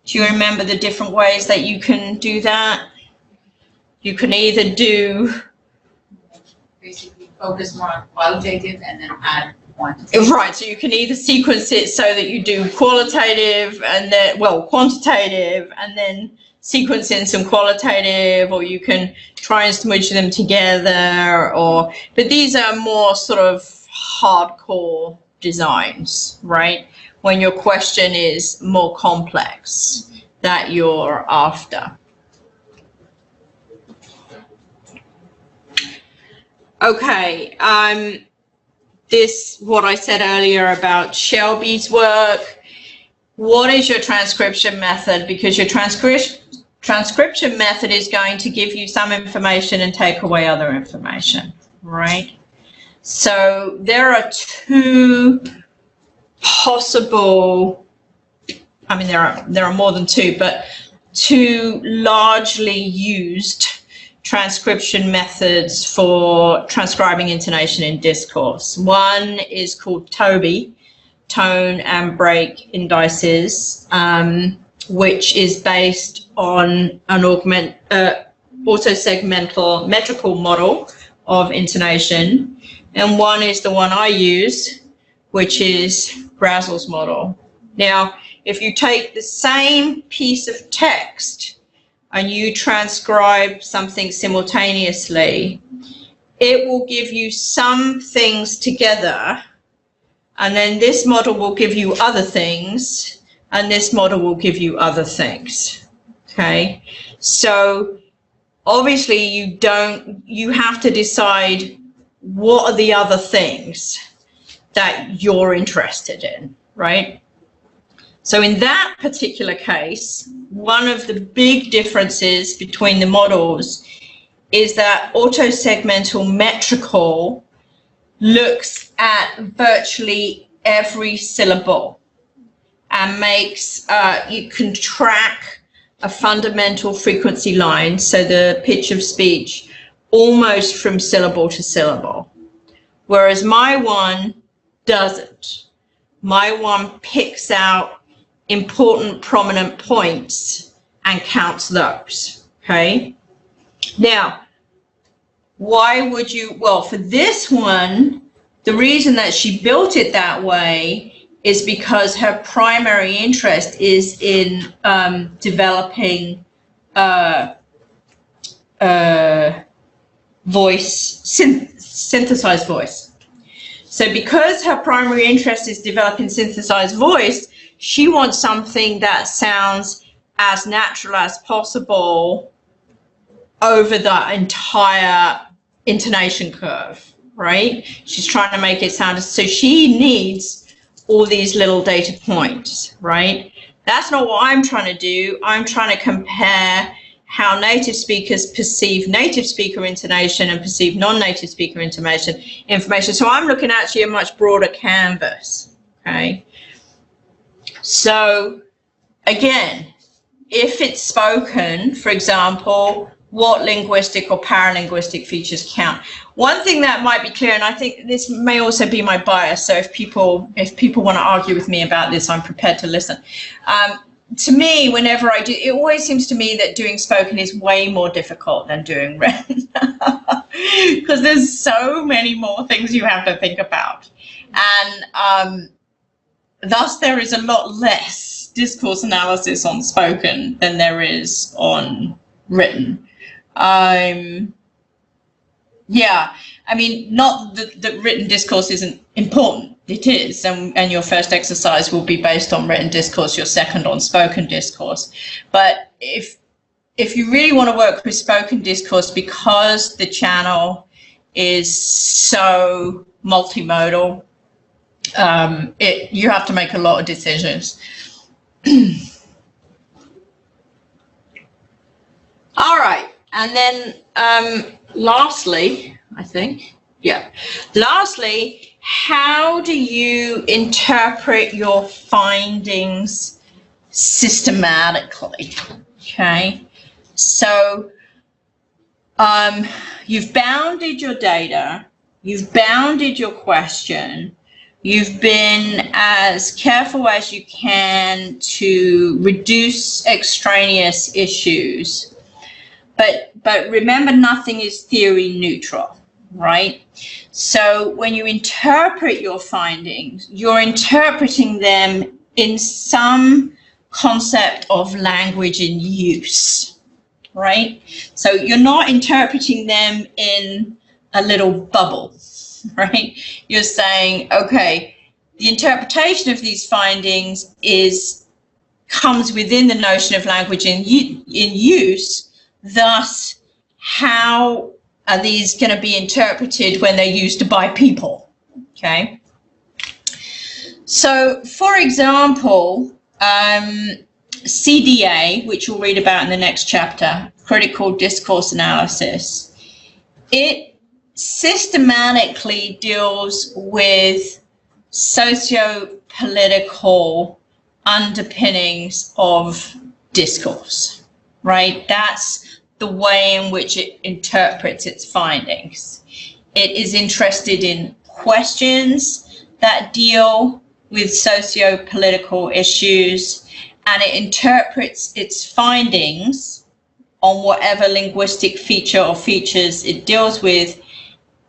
do you remember the different ways that you can do that? You can either do basically focus more on qualitative and then add quantitative. Right, so you can either sequence it so that you do qualitative and then, quantitative and then sequence in some qualitative, or you can try and smudge them together, but these are more sort of hardcore designs, right? When your question is more complex that you're after. Okay, what I said earlier about Shelby's work. What is your transcription method? Because your transcription method is going to give you some information and take away other information, right? So there are two possible, I mean, there are more than two, but two largely used transcription methods for transcribing intonation in discourse. One is called TOBE, tone and break indices, which is based on an autosegmental metrical model of intonation. And one is the one I use, which is Brazel's model. Now, if you take the same piece of text and you transcribe something simultaneously, it will give you some things together, and then this model will give you other things, and this model will give you other things, okay? So obviously you have to decide what are the other things that you're interested in, right? So in that particular case, one of the big differences between the models is that autosegmental metrical looks at virtually every syllable and makes, you can track a fundamental frequency line, so the pitch of speech, almost from syllable to syllable. Whereas my one doesn't. My one picks out important prominent points and counts those, okay? Now, why would you? Well, for this one, the reason that she built it that way is because her primary interest is in developing synthesized voice. So because her primary interest is developing synthesized voice, she wants something that sounds as natural as possible over the entire intonation curve, right? She's trying to make it sound, so she needs all these little data points, right? That's not what I'm trying to do. I'm trying to compare how native speakers perceive native speaker intonation and perceive non-native speaker information. So I'm looking actually a much broader canvas, okay? So again, if it's spoken, for example, what linguistic or paralinguistic features count? One thing that might be clear, and I think this may also be my bias, so if people want to argue with me about this, I'm prepared to listen. To me, whenever I do, it always seems to me that doing spoken is way more difficult than doing written, because there's so many more things you have to think about, and thus there is a lot less discourse analysis on spoken than there is on written. Yeah, I mean, not that written discourse isn't important. It is, and your first exercise will be based on written discourse, your second on spoken discourse. But if you really want to work with spoken discourse, because the channel is so multimodal, you have to make a lot of decisions. All right, and then lastly, how do you interpret your findings systematically? Okay, so you've bounded your data, you've bounded your question, you've been as careful as you can to reduce extraneous issues. But remember, nothing is theory neutral, right? So when you interpret your findings, you're interpreting them in some concept of language in use, right? So you're not interpreting them in a little bubble, right? You're saying, okay, the interpretation of these findings comes within the notion of language in use. Thus, how are these going to be interpreted when they're used by people? Okay. So, for example, CDA, which we'll read about in the next chapter, critical discourse analysis, it systematically deals with socio-political underpinnings of discourse, right? That's the way in which it interprets its findings. It is interested in questions that deal with socio-political issues, and it interprets its findings on whatever linguistic feature or features it deals with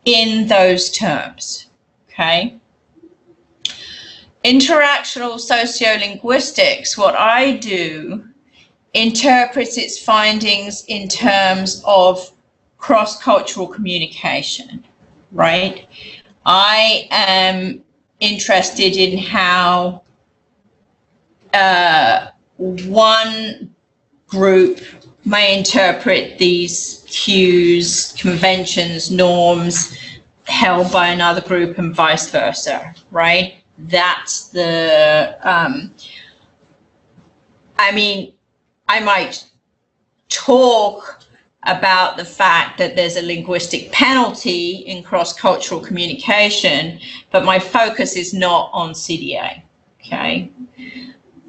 in those terms, okay? Interactional sociolinguistics, what I do, interprets its findings in terms of cross-cultural communication, right? I am interested in how one group may interpret these cues, conventions, norms held by another group and vice versa, right? That's the, I mean, I might talk about the fact that there's a linguistic penalty in cross-cultural communication, but my focus is not on CDA, okay?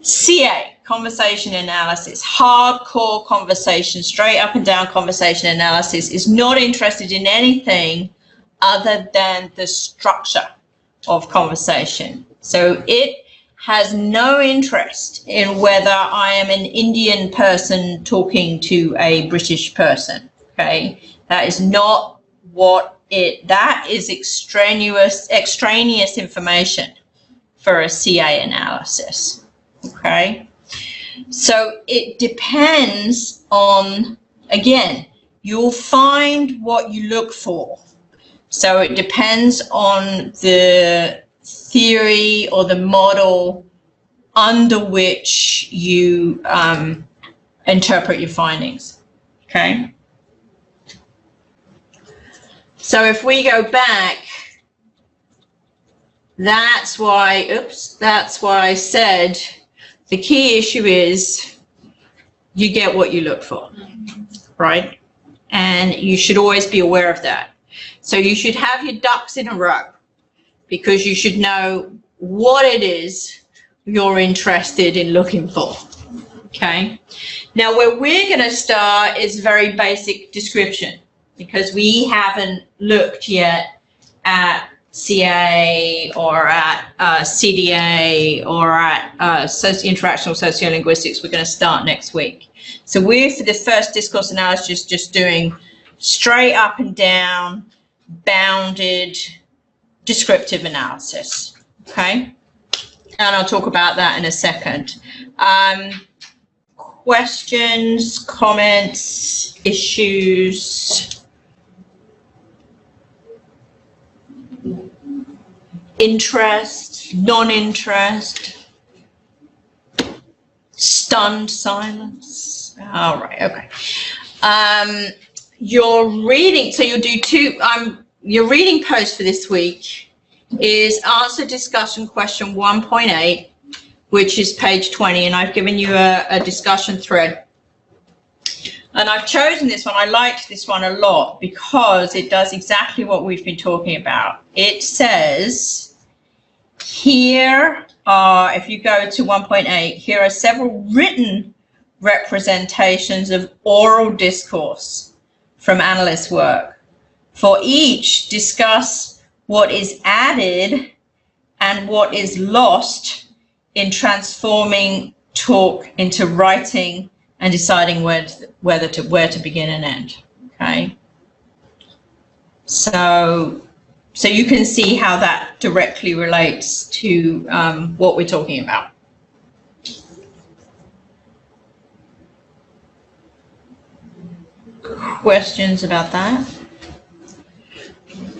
CA, conversation analysis, hardcore conversation, straight up and down conversation analysis, is not interested in anything other than the structure of conversation. So it has no interest in whether I am an Indian person talking to a British person, okay? That is not that is extraneous information for a CA analysis, okay? So it depends on, again, you'll find what you look for. So it depends on the theory or the model under which you interpret your findings, okay? So if we go back, that's why I said the key issue is you get what you look for, right? And you should always be aware of that. So you should have your ducks in a row because you should know what it is you're interested in looking for, okay? Now, where we're going to start is very basic description because we haven't looked yet at CA or at CDA or at interactional sociolinguistics. We're going to start next week. So we're, for the first discourse analysis, just doing straight up and down, bounded, descriptive analysis, okay? And I'll talk about that in a second. Questions, comments, issues? Interest, non-interest, stunned silence. All right, okay. Your reading, so you'll do your reading post for this week is answer discussion question 1.8, which is page 20, and I've given you a discussion thread. And I've chosen this one. I liked this one a lot because it does exactly what we've been talking about. It says, here are, if you go to 1.8, here are several written representations of oral discourse from analyst work. For each, discuss what is added and what is lost in transforming talk into writing and deciding where to begin and end, okay? So you can see how that directly relates to what we're talking about. Questions about that?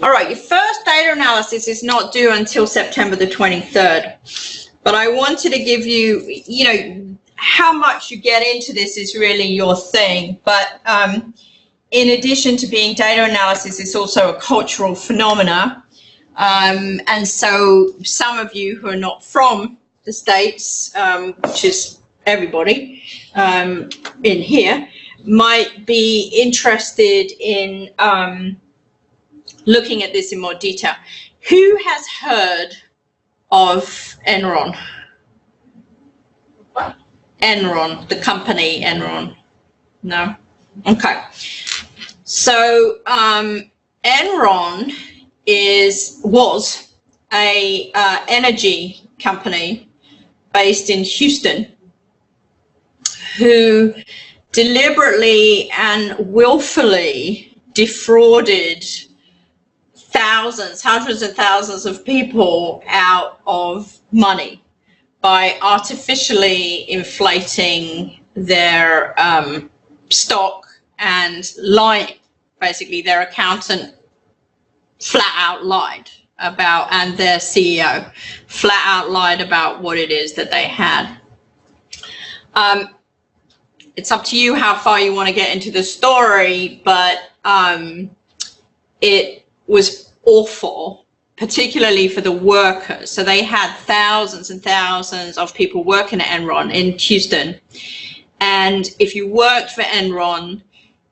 All right, your first data analysis is not due until September the 23rd, but I wanted to give you, how much you get into this is really your thing, but in addition to being data analysis, it's also a cultural phenomena. And so some of you who are not from the States, which is everybody in here, might be interested in looking at this in more detail. Who has heard of Enron? Enron, the company Enron? No? Okay. So Enron was a energy company based in Houston who deliberately and willfully defrauded hundreds of thousands of people out of money by artificially inflating their stock and lying. Basically, their accountant flat out lied about, and their CEO flat out lied about what it is that they had. It's up to you how far you want to get into the story, but it was awful, particularly for the workers. So they had thousands and thousands of people working at Enron in Houston. And if you worked for Enron,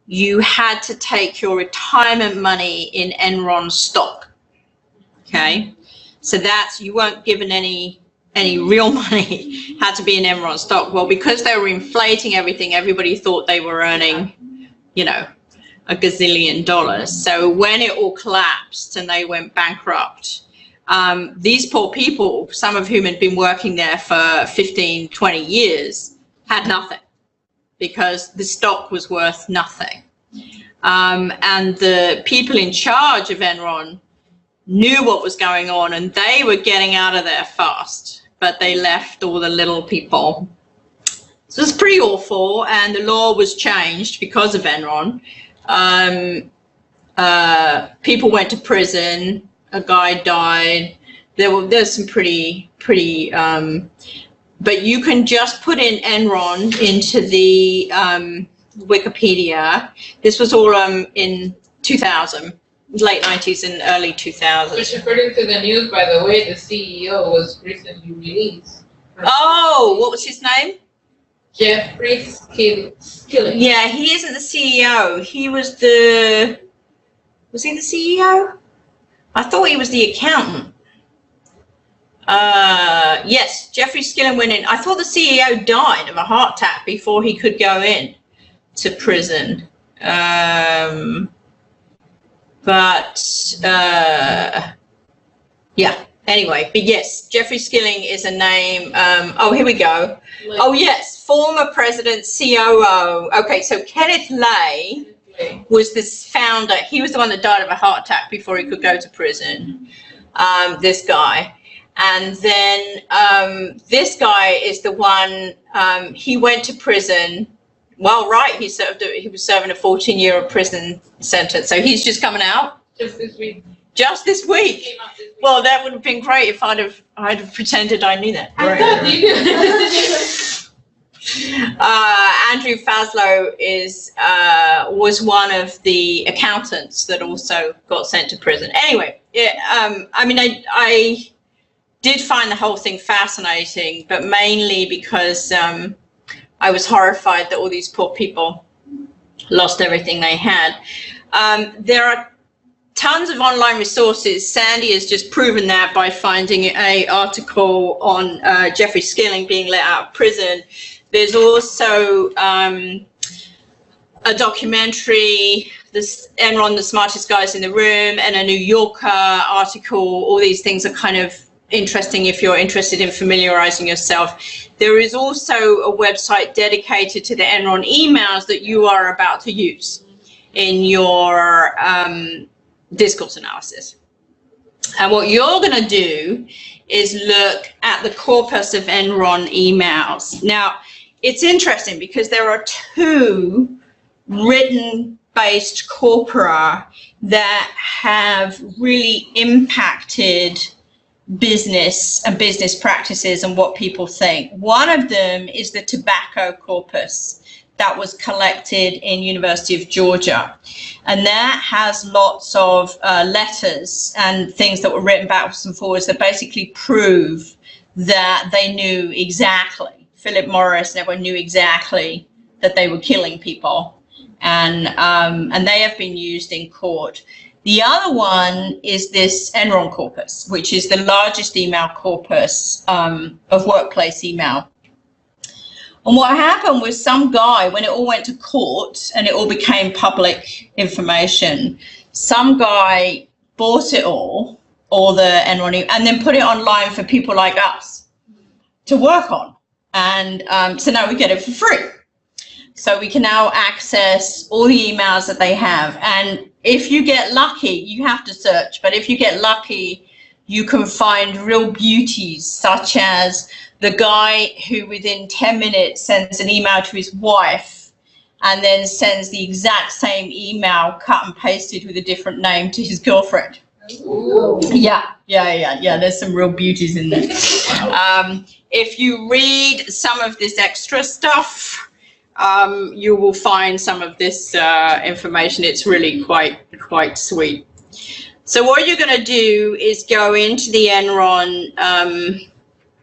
you had to take your retirement money in Enron stock. Okay, so that's, you weren't given any real money, had to be in Enron stock. Well, because they were inflating everything, everybody thought they were earning, $1 gazillion. So when it all collapsed and they went bankrupt, these poor people, some of whom had been working there for 15, 20 years, had nothing because the stock was worth nothing. And the people in charge of Enron knew what was going on, and they were getting out of there fast, but they left all the little people. So it's pretty awful, and the law was changed because of Enron. People went to prison. A guy died. There's some pretty. But you can just put in Enron into the Wikipedia. This was all in 2000, late 90s and early 2000s. Which, according to the news, by the way, the CEO was recently released. Oh, what was his name? Jeffrey Skilling. Yeah, he isn't the CEO. He was the. Was he the CEO? I thought he was the accountant. Yes, Jeffrey Skilling went in. I thought the CEO died of a heart attack before he could go in to prison. Yeah, anyway, but yes, Jeffrey Skilling is a name. Oh, here we go. Oh, yes, former president, COO. Okay, so Kenneth Lay was this founder. He was the one that died of a heart attack before he could go to prison, this guy. And then this guy is the one, he went to prison. Well, right, he was serving a 14-year prison sentence. So he's just coming out? Just this week. Just this week? Came out this week. Well, that would have been great if I'd have pretended I knew that. I thought you did. Andrew Faslow was one of the accountants that also got sent to prison. Anyway, I mean, I did find the whole thing fascinating, but mainly because I was horrified that all these poor people lost everything they had. There are tons of online resources. Sandy has just proven that by finding an article on Jeffrey Skilling being let out of prison. There's also a documentary, this Enron, the smartest guys in the room, and a New Yorker article. All these things are kind of interesting if you're interested in familiarizing yourself. There is also a website dedicated to the Enron emails that you are about to use in your discourse analysis. And what you're going to do is look at the corpus of Enron emails. Now, it's interesting because there are two written-based corpora that have really impacted business and business practices and what people think. One of them is the tobacco corpus that was collected in University of Georgia, and that has lots of letters and things that were written backwards and forwards that basically prove that they knew exactly, Philip Morris and everyone knew exactly that they were killing people, and they have been used in court. The other one is this Enron corpus, which is the largest email corpus of workplace email. And what happened was some guy, when it all went to court and it all became public information, some guy bought it all the Enron, and then put it online for people like us to work on. And so now we get it for free. So we can now access all the emails that they have. And if you get lucky, you have to search, but if you get lucky, you can find real beauties, such as the guy who within 10 minutes sends an email to his wife and then sends the exact same email cut and pasted with a different name to his girlfriend. Ooh. Yeah. There's some real beauties in there. If you read some of this extra stuff, you will find some of this information. It's really quite sweet. So what you're going to do is go into the Enron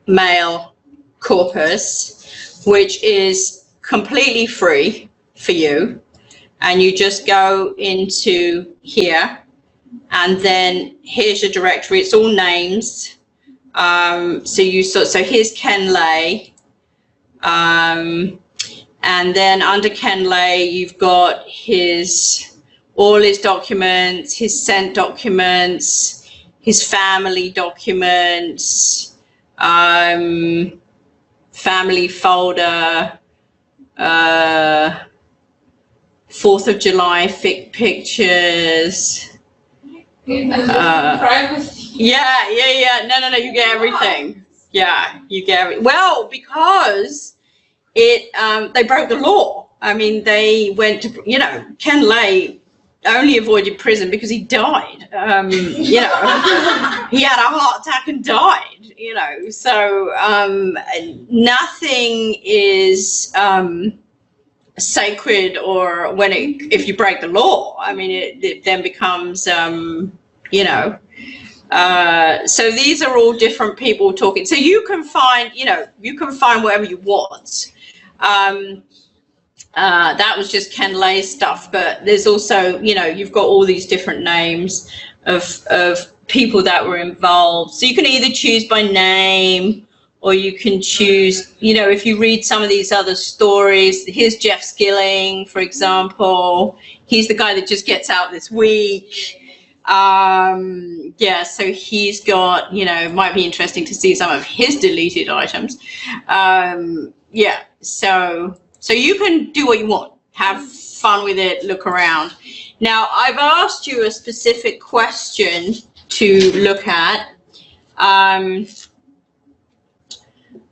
mail corpus, which is completely free for you, and you just go into here, and then here's your directory. It's all names. So here's Ken Lay. And then under Ken Lay, you've got all his documents, his sent documents, his family documents, family folder, 4th of July pictures. Privacy. Yeah. No, you get everything. Yeah, you get well, because they broke the law. I mean, they went to, Ken Lay only avoided prison because he died. He had a heart attack and died, so nothing is sacred, or if you break the law. I mean, it then becomes, so these are all different people talking. So you can find whatever you want. That was just Ken Lay's stuff, but there's also, you've got all these different names of people that were involved. So you can either choose by name, or you can choose, if you read some of these other stories. Here's Jeff Skilling, for example. He's the guy that just gets out this week. So he's got, it might be interesting to see some of his deleted items. So you can do what you want, have fun with it, look around. Now, I've asked you a specific question to look at,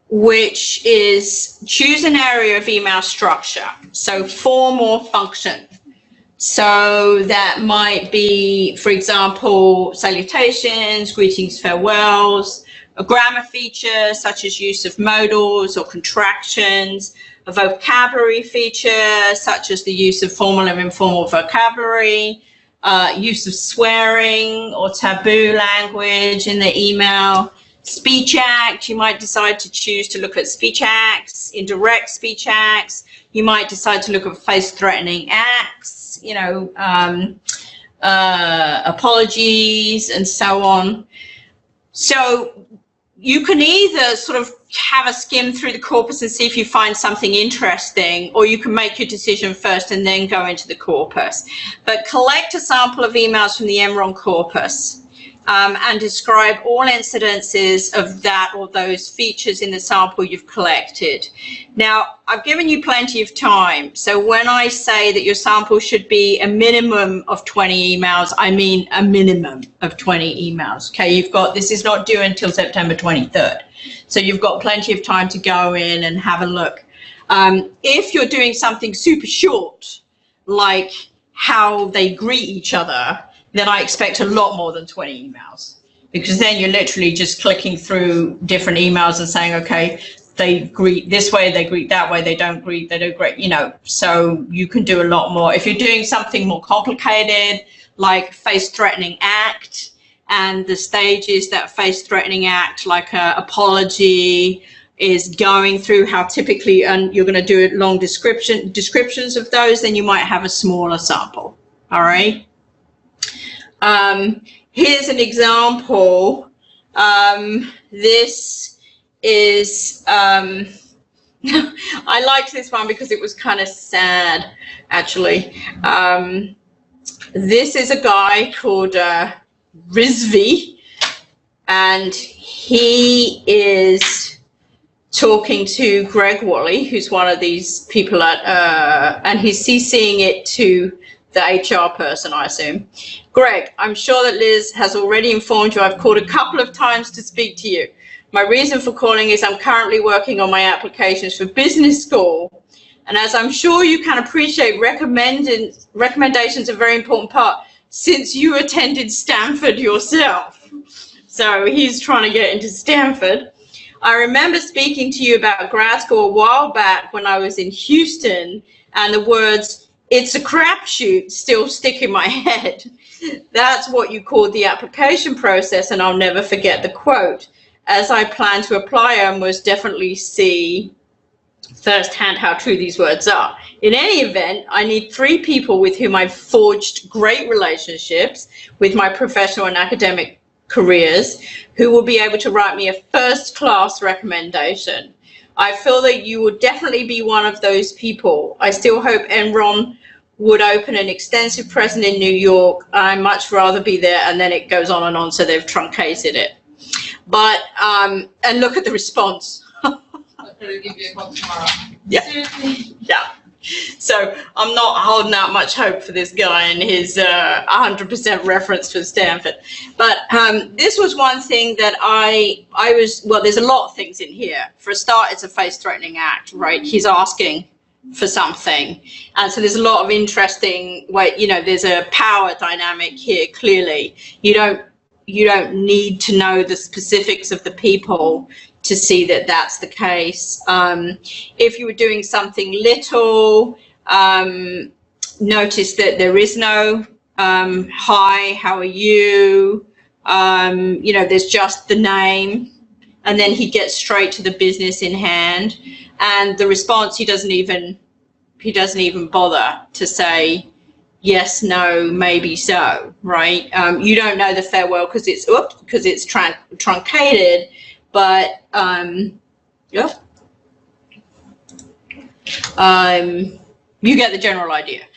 which is choose an area of email structure. So form or function. So that might be, for example, salutations, greetings, farewells, a grammar feature such as use of modals or contractions, a vocabulary feature such as the use of formal and informal vocabulary, use of swearing or taboo language in the email, speech act. You might decide to choose to look at speech acts, indirect speech acts. You might decide to look at face-threatening acts, apologies, and so on. So you can either sort of have a skim through the corpus and see if you find something interesting, or you can make your decision first and then go into the corpus. But collect a sample of emails from the Enron corpus, and describe all incidences of that or those features in the sample you've collected. Now, I've given you plenty of time. So when I say that your sample should be a minimum of 20 emails, I mean a minimum of 20 emails. Okay, this is not due until September 23rd. So you've got plenty of time to go in and have a look. If you're doing something super short, like how they greet each other, then I expect a lot more than 20 emails, because then you're literally just clicking through different emails and saying, okay, they greet this way, they greet that way, they don't greet, so you can do a lot more. If you're doing something more complicated, like face-threatening act, and the stages that face-threatening act, like a apology, is going through, how typically, and you're going to do long descriptions of those, then you might have a smaller sample. All right. Here's an example. This is, I liked this one because it was kind of sad, actually. This is a guy called Rizvi, and he is talking to Greg Wally, who's one of these people and he's CCing it to the HR person, I assume. Greg, I'm sure that Liz has already informed you. I've called a couple of times to speak to you. My reason for calling is I'm currently working on my applications for business school. And as I'm sure you can appreciate, recommendations are a very important part, since you attended Stanford yourself. So he's trying to get into Stanford. I remember speaking to you about grad school a while back when I was in Houston, and the words, "It's a crapshoot," still stick in my head. That's what you called the application process, and I'll never forget the quote. As I plan to apply, I must definitely see firsthand how true these words are. In any event, I need 3 people with whom I've forged great relationships with my professional and academic careers, who will be able to write me a first-class recommendation. I feel that you will definitely be one of those people. I still hope Enron would open an extensive presence in New York. I'd much rather be there. And then it goes on and on, so they've truncated it. But, and look at the response. I'll try to give you a call tomorrow. Yeah. Seriously? Yeah. So I'm not holding out much hope for this guy and his 100% reference for Stanford. But this was one thing that I was, well, there's a lot of things in here. For a start, it's a face-threatening act, right? He's asking for something. And so there's a lot of interesting, there's a power dynamic here, clearly. You don't need to know the specifics of the people to see that that's the case. If you were doing something little, notice that there is no hi, how are you? There's just the name, and then he gets straight to the business in hand. And the response, he doesn't even bother to say yes, no, maybe so, right? You don't know the farewell because it's truncated. But you get the general idea.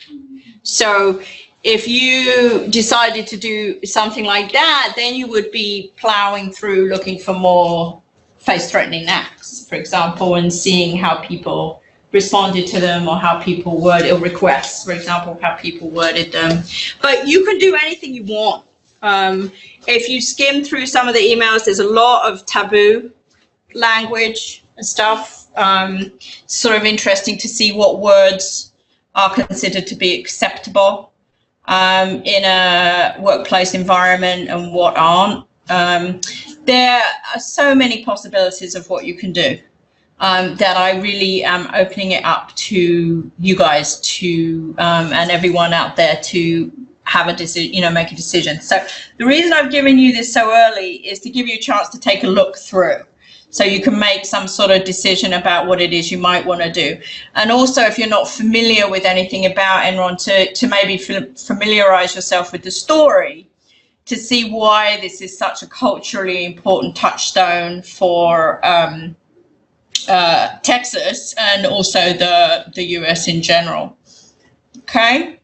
So if you decided to do something like that, then you would be plowing through looking for more face-threatening acts, for example, and seeing how people responded to them, or how people worded, or requests, for example, how people worded them. But you can do anything you want. If you skim through some of the emails, there's a lot of taboo language and stuff. Sort of interesting to see what words are considered to be acceptable in a workplace environment and what aren't. There are so many possibilities of what you can do that I really am opening it up to you guys to and everyone out there to have a decision, make a decision. So the reason I've given you this so early is to give you a chance to take a look through, so you can make some sort of decision about what it is you might want to do. And also, if you're not familiar with anything about Enron, to maybe familiarize yourself with the story, to see why this is such a culturally important touchstone for Texas and also the US in general. Okay.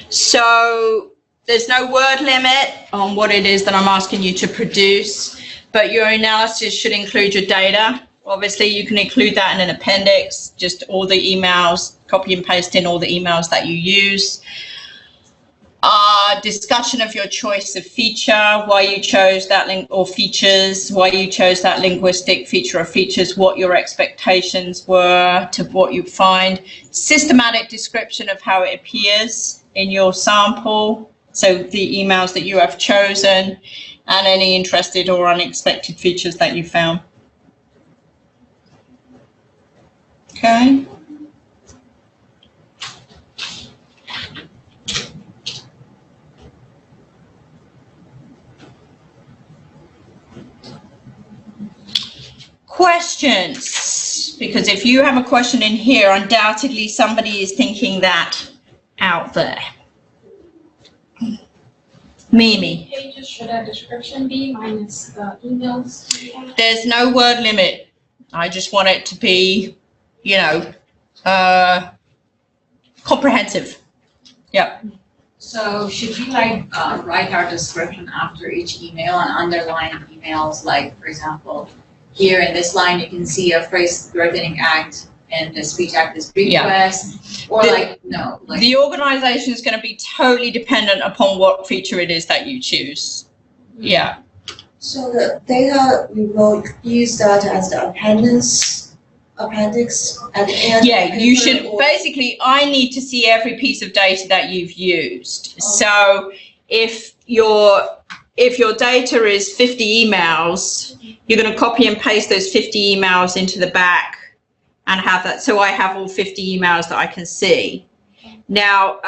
So there's no word limit on what it is that I'm asking you to produce, but your analysis should include your data. Obviously, you can include that in an appendix, just all the emails, copy and paste in all the emails that you use. Discussion of your choice of feature, why you chose that features, why you chose that linguistic feature or features, what your expectations were to what you find. Systematic description of how it appears in your sample, so the emails that you have chosen, and any interested or unexpected features that you found. Okay. Questions, because if you have a question in here, undoubtedly somebody is thinking that out there. Mimi. Pages should a description be minus the emails? There's no word limit. I just want it to be, comprehensive. Yep. So should we write our description after each email and underline emails, like, for example, here in this line, you can see a phrase-threatening act and the speech act is request, or no. The organization is going to be totally dependent upon what feature it is that you choose. Yeah. So the data, we will use that as the appendix at the end. Yeah, you should, basically, I need to see every piece of data that you've used. Okay. So if your data is 50 emails, you're going to copy and paste those 50 emails into the back and have that. So I have all 50 emails that I can see. Now,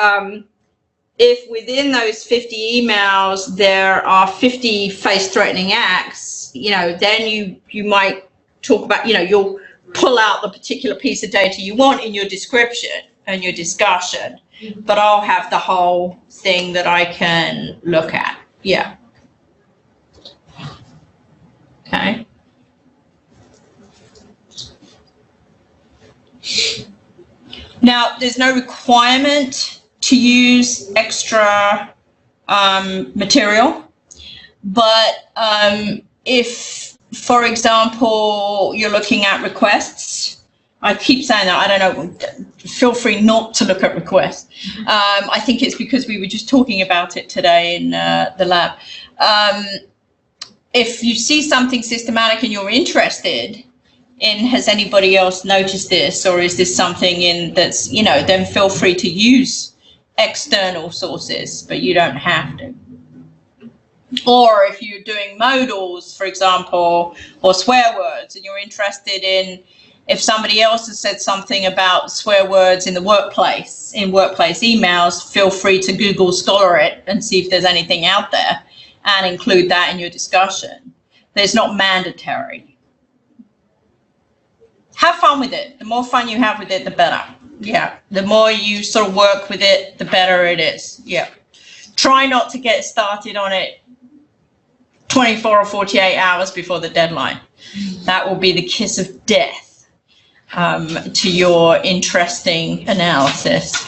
if within those 50 emails there are 50 face-threatening acts, then you might talk about, you'll pull out the particular piece of data you want in your description and your discussion. But I'll have the whole thing that I can look at. Yeah. Okay. Now, there's no requirement to use extra material, but if, for example, you're looking at requests, I keep saying that, I don't know, feel free not to look at requests. I think it's because we were just talking about it today in the lab. If you see something systematic and you're interested in, has anybody else noticed this, or is this something in that's, you know, then feel free to use external sources, but you don't have to. Or if you're doing modals, for example, or swear words, and you're interested in if somebody else has said something about swear words in the workplace, in workplace emails, feel free to Google Scholar it and see if there's anything out there and include that in your discussion. It's not mandatory. Have fun with it. The more fun you have with it, the better. Yeah. The more you sort of work with it, the better it is. Yeah. Try not to get started on it 24 or 48 hours before the deadline. That will be the kiss of death to your interesting analysis.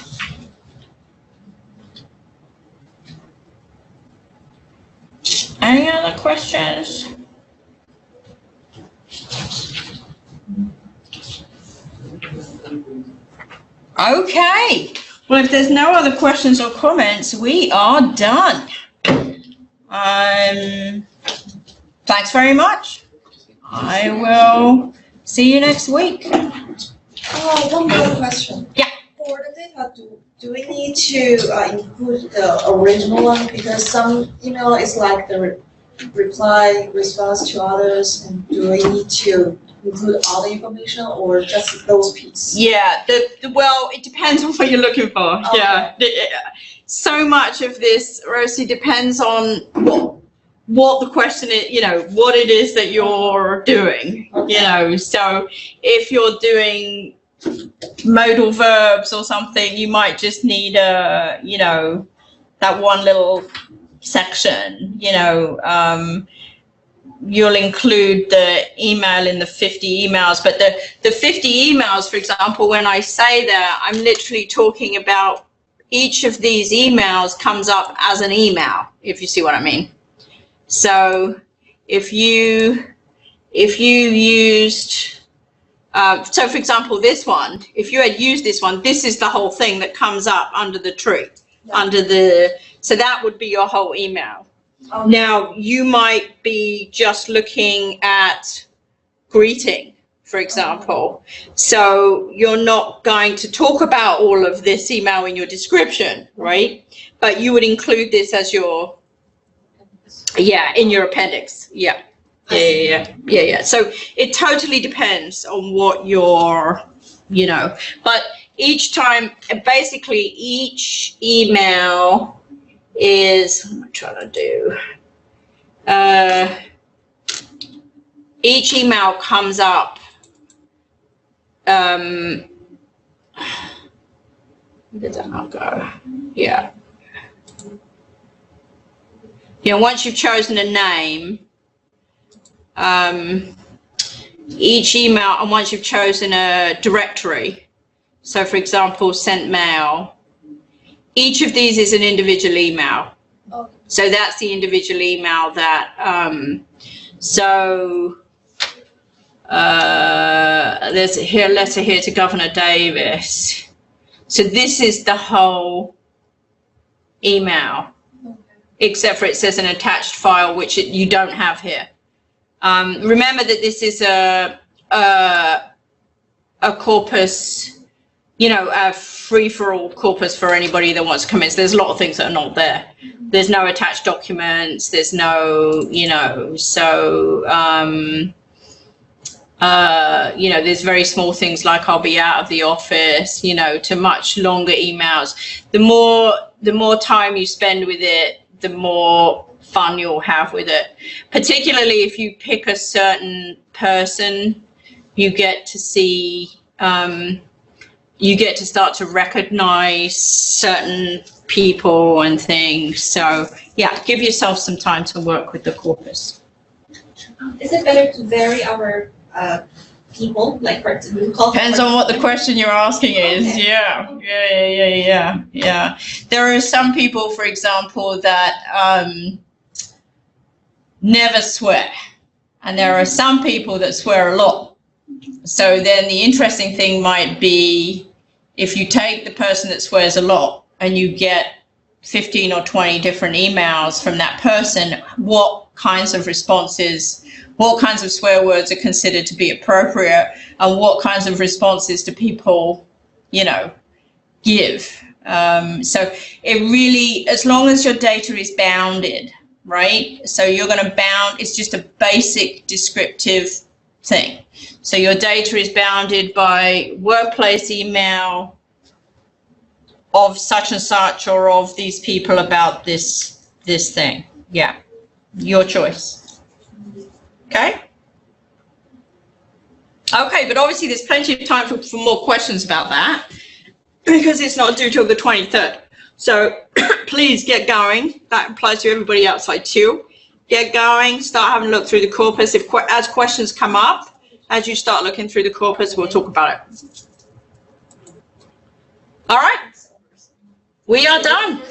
Any other questions? Okay. Well, if there's no other questions or comments, we are done. Thanks very much. I will see you next week. One more question. Yeah. For the data, do we need to include the original one? Because some email is like the response to others, and do we need to include all the information or just those pieces? Yeah, well, it depends on what you're looking for. Okay. Yeah. So much of this, Rosie, depends on what the question is, you know, what it is that you're doing, Okay. you know. So if you're doing modal verbs or something, you might just need you know, that one little section, you know. You'll include the email in the 50 emails, but the 50 emails, for example, when I say that, I'm literally talking about each of these emails comes up as an email, if you see what I mean. So if you used, so for example, this one, if you had used this one, this is the whole thing that comes up under the tree, Yeah. so that would be your whole email. Okay. Now, you might be just looking at greeting, for example. So you're not going to talk about all of this email in your description, right? But you would include this as your, in your appendix. Yeah. Yeah. So it totally depends on what you're, you know, but each time, basically each email is, what am I trying to do? Each email comes up, where did that not go? Yeah. You know, once you've chosen a name, each email, and once you've chosen a directory, so for example, sent mail, each of these is an individual email. Okay. So that's the individual email that, there's a letter here to Governor Davis. So this is the whole email, except for it says an attached file, which you don't have here. Remember that this is a corpus, you know, a free-for-all corpus for anybody that wants to come in. So there's a lot of things that are not there. There's no attached documents. There's no, you know, so, you know, there's very small things like I'll be out of the office, you know, to much longer emails. The more time you spend with it, the more fun you'll have with it. Particularly if you pick a certain person, you get to see, you get to start to recognize certain people and things. So yeah, give yourself some time to work with the corpus. Is it better to vary our people, like for Depends on what the question you're asking is. Okay. Yeah. There are some people, for example, that never swear. And there are some people that swear a lot. So then the interesting thing might be if you take the person that swears a lot and you get 15 or 20 different emails from that person, what kinds of responses, what kinds of swear words are considered to be appropriate, and what kinds of responses do people, you know, give. So it really, as long as your data is bounded, right? So you're going to bound, it's just a basic descriptive thing. So your data is bounded by workplace email of such and such, or of these people about this thing. Yeah, your choice. Okay? Okay, but obviously there's plenty of time for more questions about that, because it's not due till the 23rd. So please get going. That applies to everybody outside too. Get going, start having a look through the corpus. As questions come up, as you start looking through the corpus, we'll talk about it. All right, we are done.